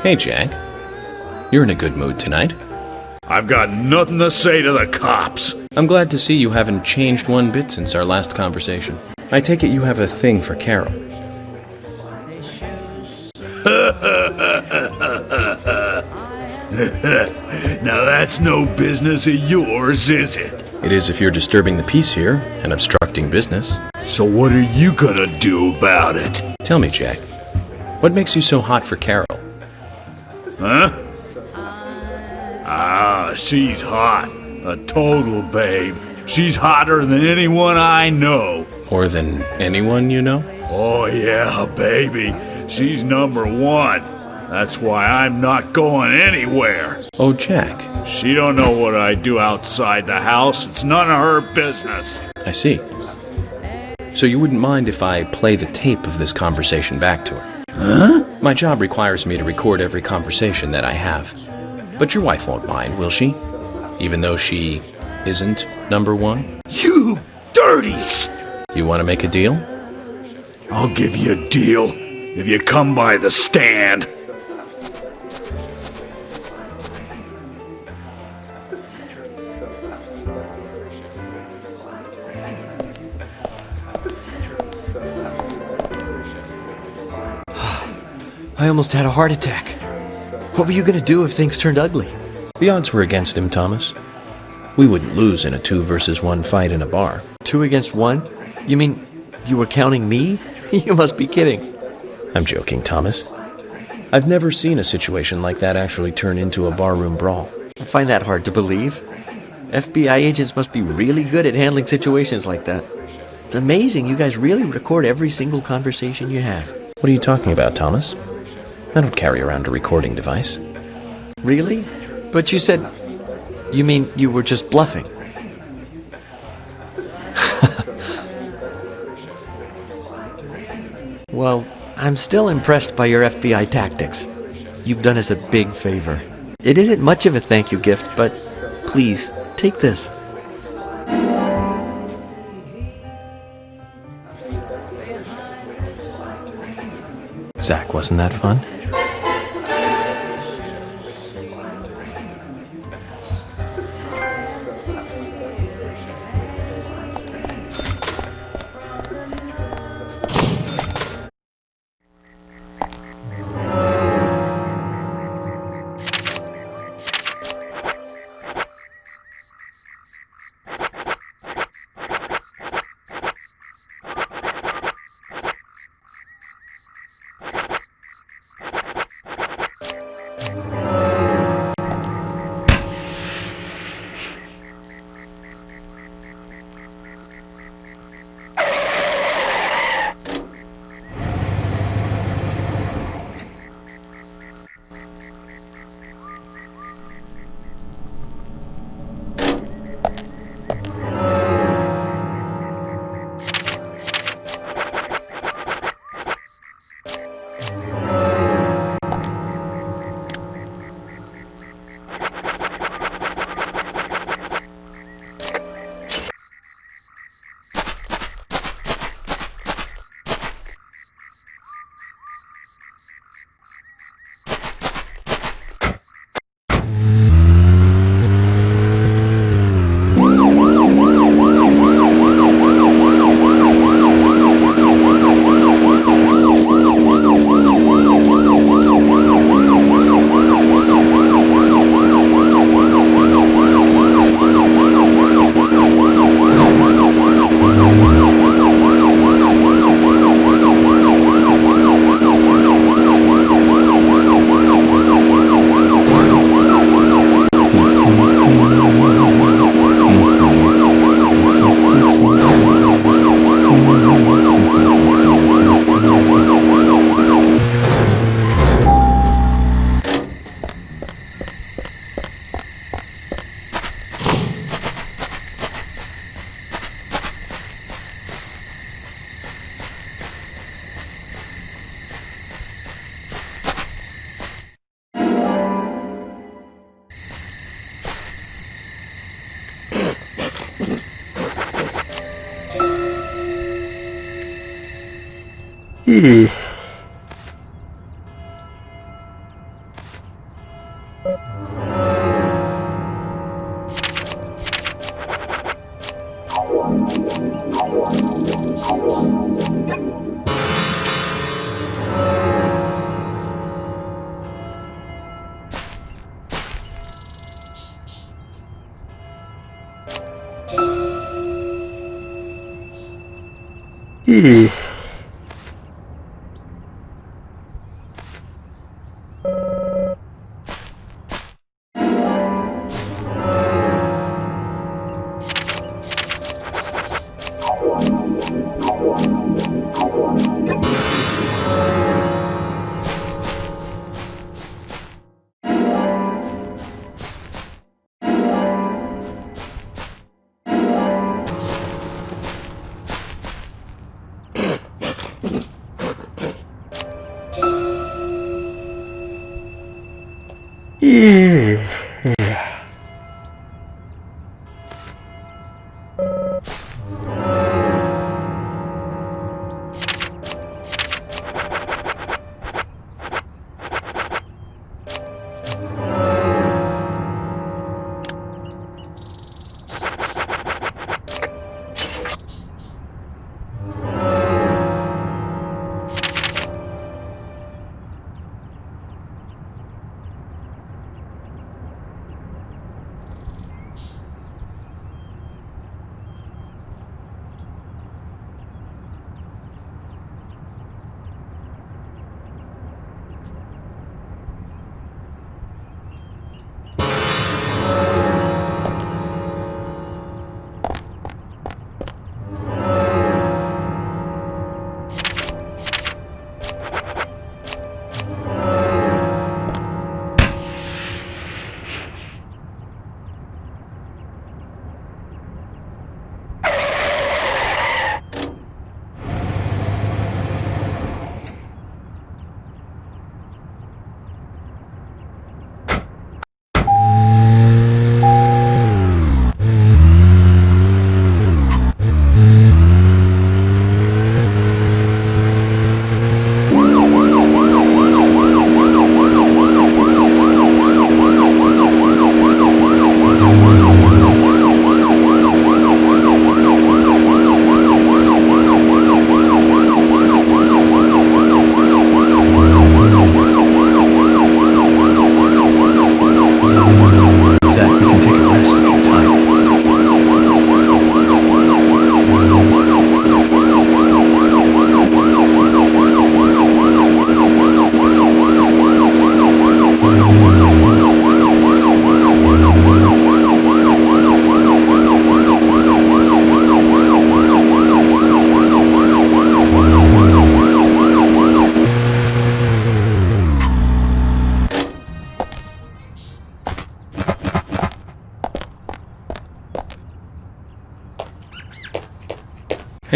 Hey, Jack. You're in a good mood tonight. I've got nothing to say to the cops. I'm glad to see you haven't changed one bit since our last conversation. I take it you have a thing for Carol. Now that's no business of yours, is it? It is if you're disturbing the peace here and obstructing business. So what are you gonna do about it? Tell me, Jack, what makes you so hot for Carol? Huh? Ah, she's hot. A total babe. She's hotter than anyone I know. More than anyone you know? Oh yeah, baby. She's number one. That's why I'm not going anywhere. Oh, Jack. She don't know what I do outside the house. It's none of her business. I see. So you wouldn't mind if I play the tape of this conversation back to her? Huh? My job requires me to record every conversation that I have. But your wife won't mind, will she? Even though she isn't number one? You dirties! You want to make a deal? I'll give you a deal if you come by the stand. I almost had a heart attack. What were you gonna do if things turned ugly? The odds were against him, Thomas. We wouldn't lose in a 2-versus-1 fight in a bar. 2 against 1? You mean you were counting me? You must be kidding. I'm joking, Thomas. I've never seen a situation like that actually turn into a barroom brawl. I find that hard to believe. FBI agents must be really good at handling situations like that. It's amazing you guys really record every single conversation you have. What are you talking about, Thomas? I don't carry around a recording device. Really? But you said... You mean you were just bluffing? Well, I'm still impressed by your FBI tactics. You've done us a big favor. It isn't much of a thank you gift, but please, take this. Zach, wasn't that fun?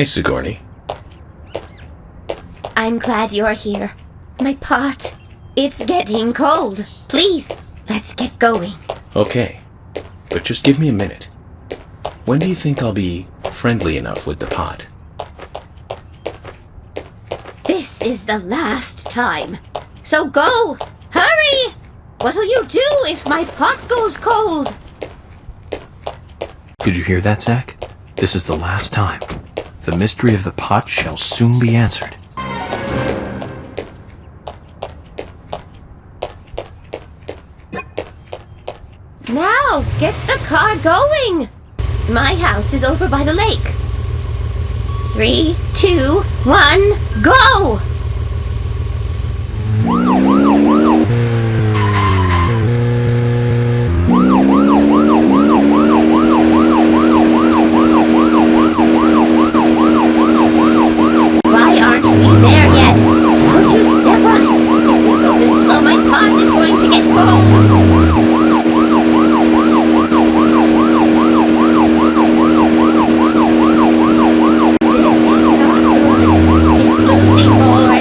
Hey, Sigourney. I'm glad you're here. My pot, it's getting cold. Please, let's get going. Okay, but just give me a minute. When do you think I'll be friendly enough with the pot? This is the last time. So go! Hurry! What'll you do if my pot goes cold? Did you hear that, Zach? This is the last time. The mystery of the pot shall soon be answered. Now, get the car going! My house is over by the lake. 3, 2, 1, go! Why aren't we there yet? Could you step on it? If you go this slow, my pot is going to get cold. This is not good. It's losing more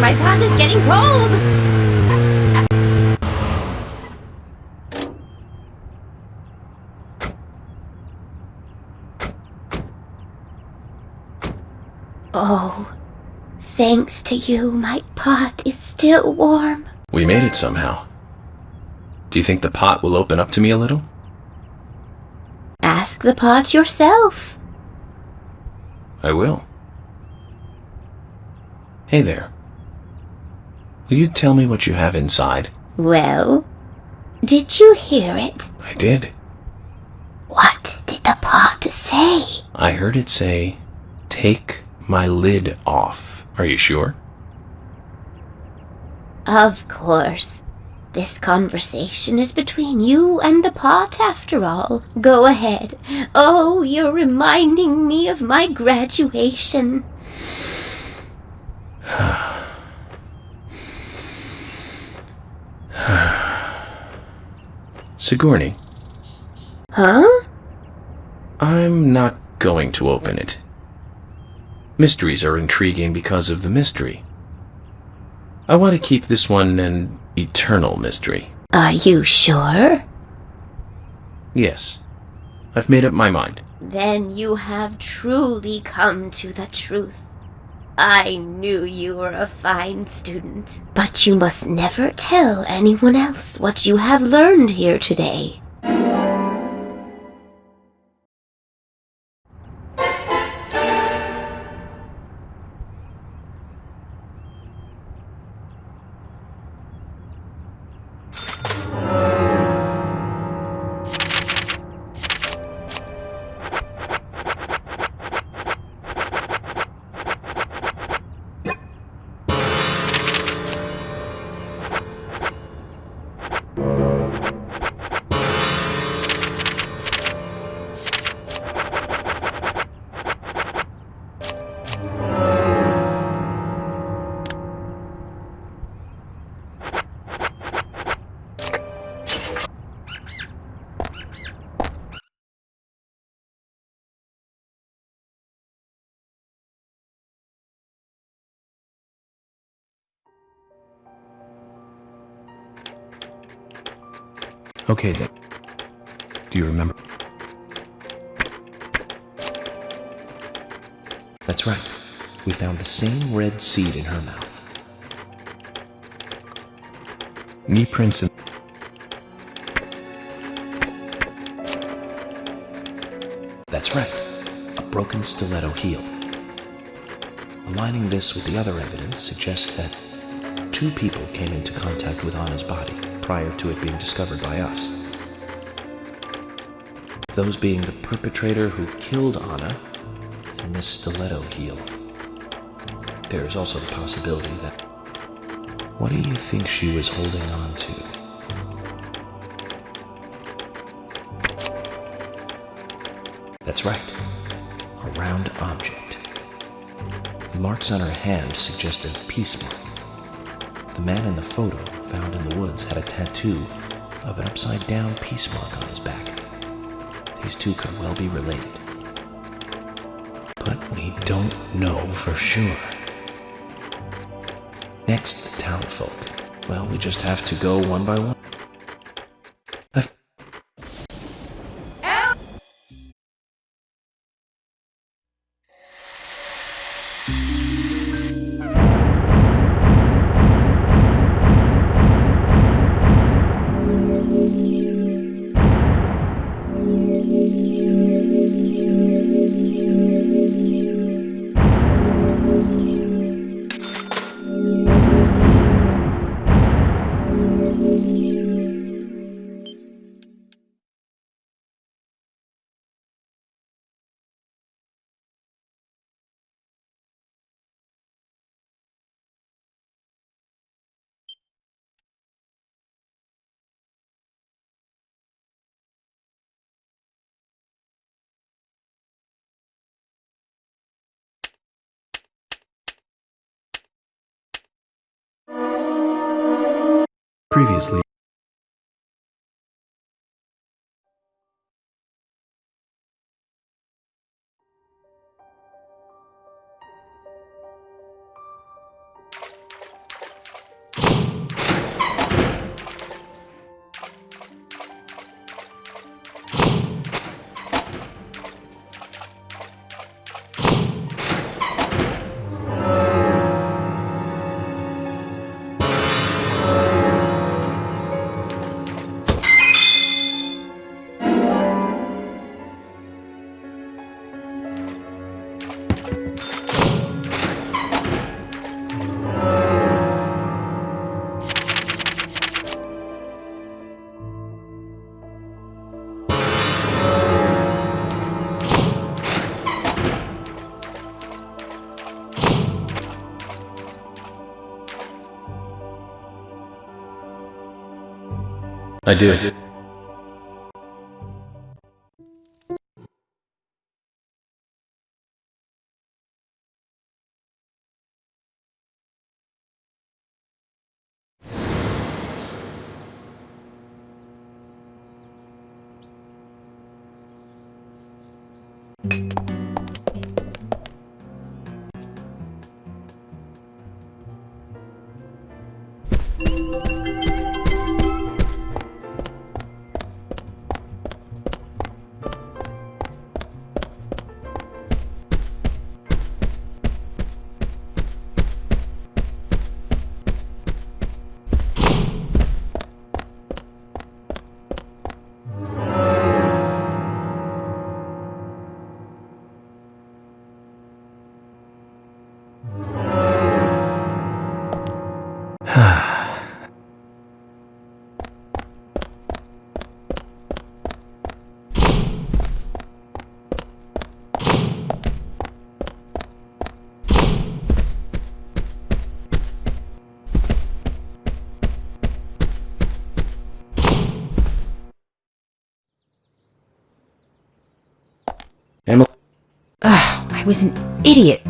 My pot is getting cold! Oh, thanks to you, my pot is still warm. We made it somehow. Do you think the pot will open up to me a little? Ask the pot yourself. I will. Hey there. Will you tell me what you have inside? Well, did you hear it? I did. What did the pot say? I heard it say, "Take my lid off." Are you sure? Of course. This conversation is between you and the pot, after all. Go ahead. Oh, you're reminding me of my graduation. Sigourney. Huh? I'm not going to open it. Mysteries are intriguing because of the mystery. I want to keep this one an eternal mystery. Are you sure? Yes. I've made up my mind. Then you have truly come to the truth. I knew you were a fine student, but you must never tell anyone else what you have learned here today. Okay then. Do you remember? That's right. We found the same red seed in her mouth. Knee prints in... That's right. A broken stiletto heel. Aligning this with the other evidence suggests that 2 people came into contact with Anna's body prior to it being discovered by us. Those being the perpetrator who killed Anna and this stiletto heel. There is also the possibility that... What do you think she was holding on to? That's right. A round object. The marks on her hand suggest a peace mark. The man in the photo found in the woods had a tattoo of an upside-down peace mark on his back. These 2 could well be related. But we don't know for sure. Next, the townfolk. Well, we just have to go one by one. Previously. I do. Emily? Ugh, I was an idiot.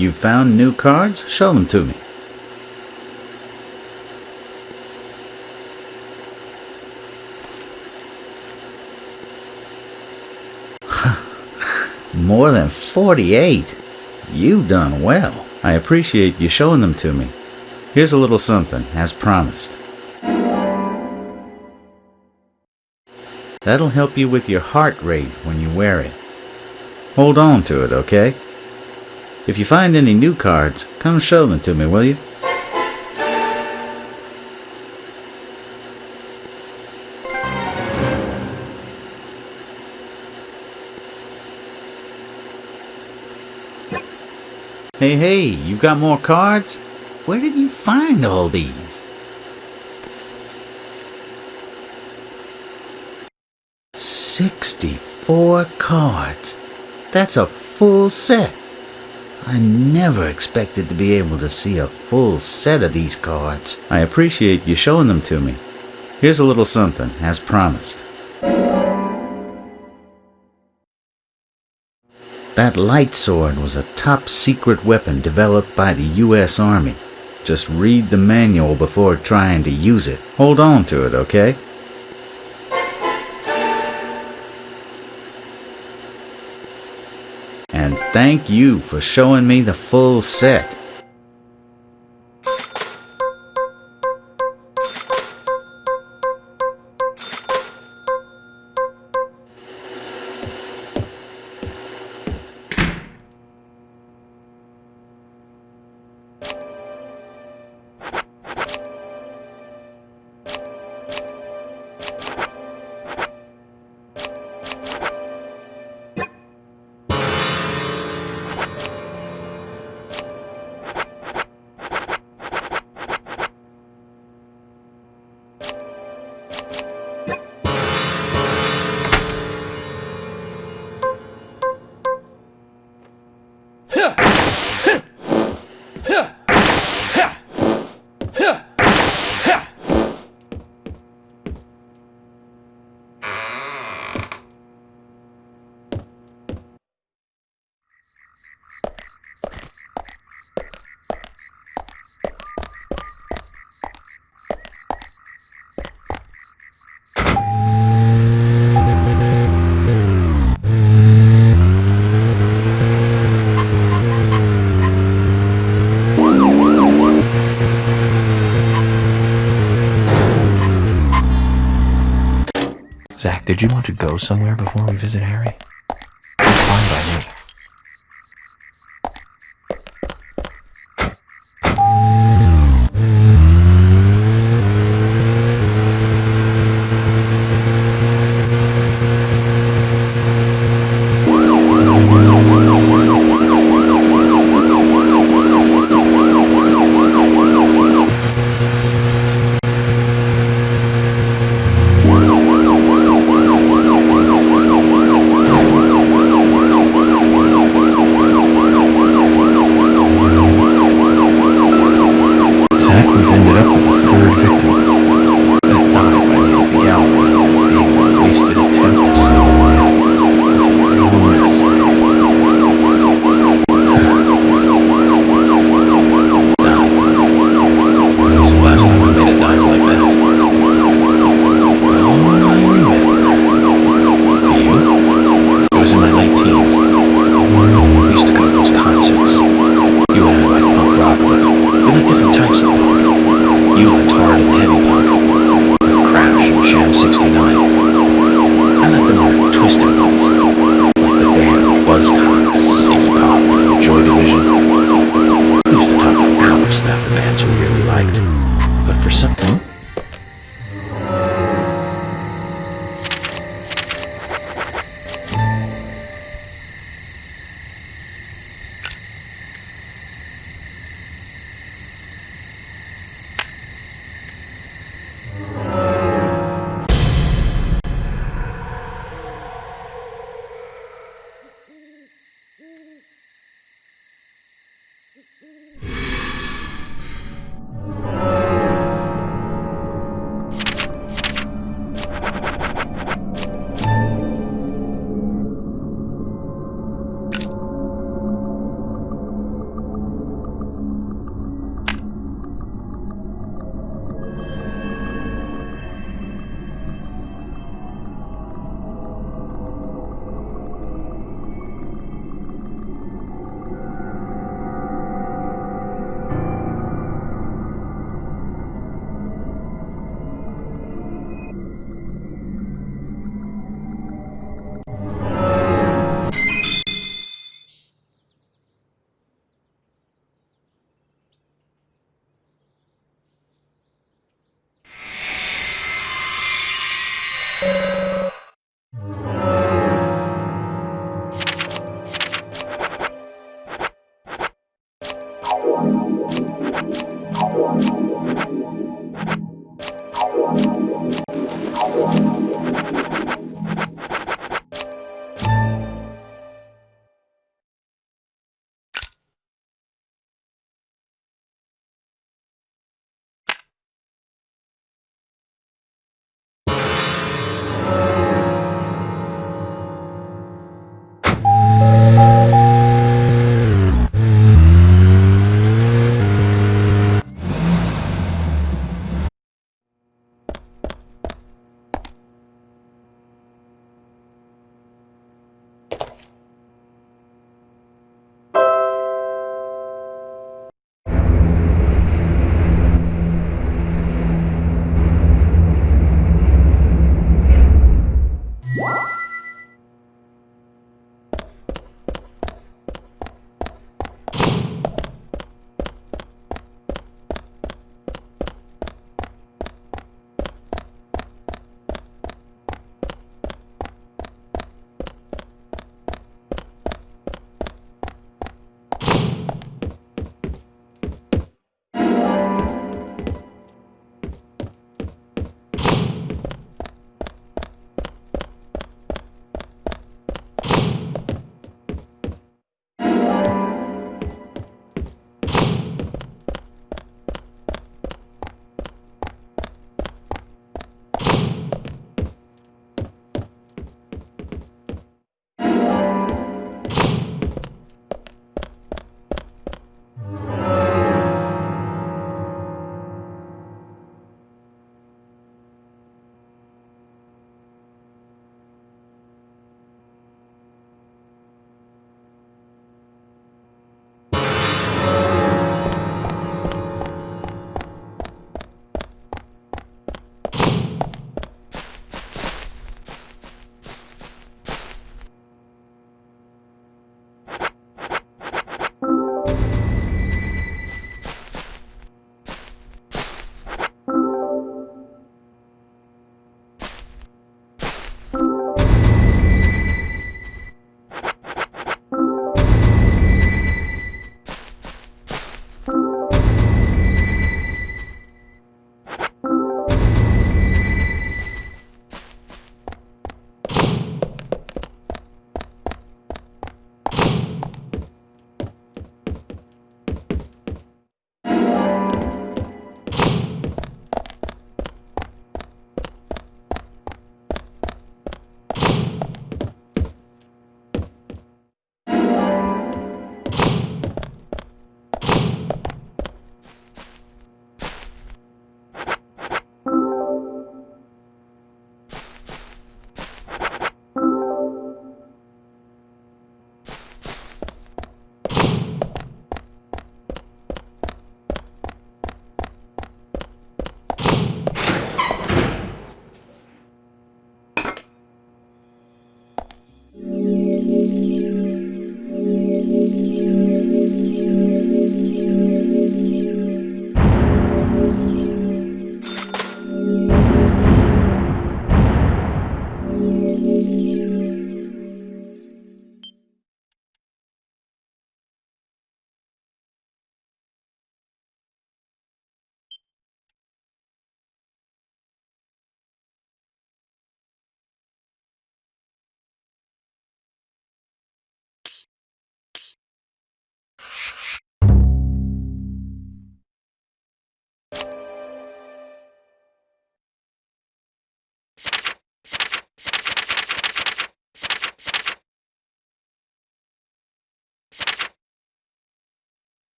You found new cards? Show them to me. More than 48. You've done well. I appreciate you showing them to me. Here's a little something, as promised. That'll help you with your heart rate when you wear it. Hold on to it, okay? If you find any new cards, come show them to me, will you? Hey, you've got more cards? Where did you find all these? 64 cards. That's a full set. I never expected to be able to see a full set of these cards. I appreciate you showing them to me. Here's a little something, as promised. That light sword was a top secret weapon developed by the U.S. Army. Just read the manual before trying to use it. Hold on to it, okay? And thank you for showing me the full set. Did you want to go somewhere before we visit Harry? That's fine by me. We've ended up with a third victim. That dive I did at the gallery being a wasted attempt to save a life. It's a real mess. Dive. When was the last time I made a dive like that? Do you? It was in my late teens. We used to go to those concerts. You and I like punk rock, but we like different types of punk. You liked hard and heavy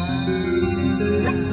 time.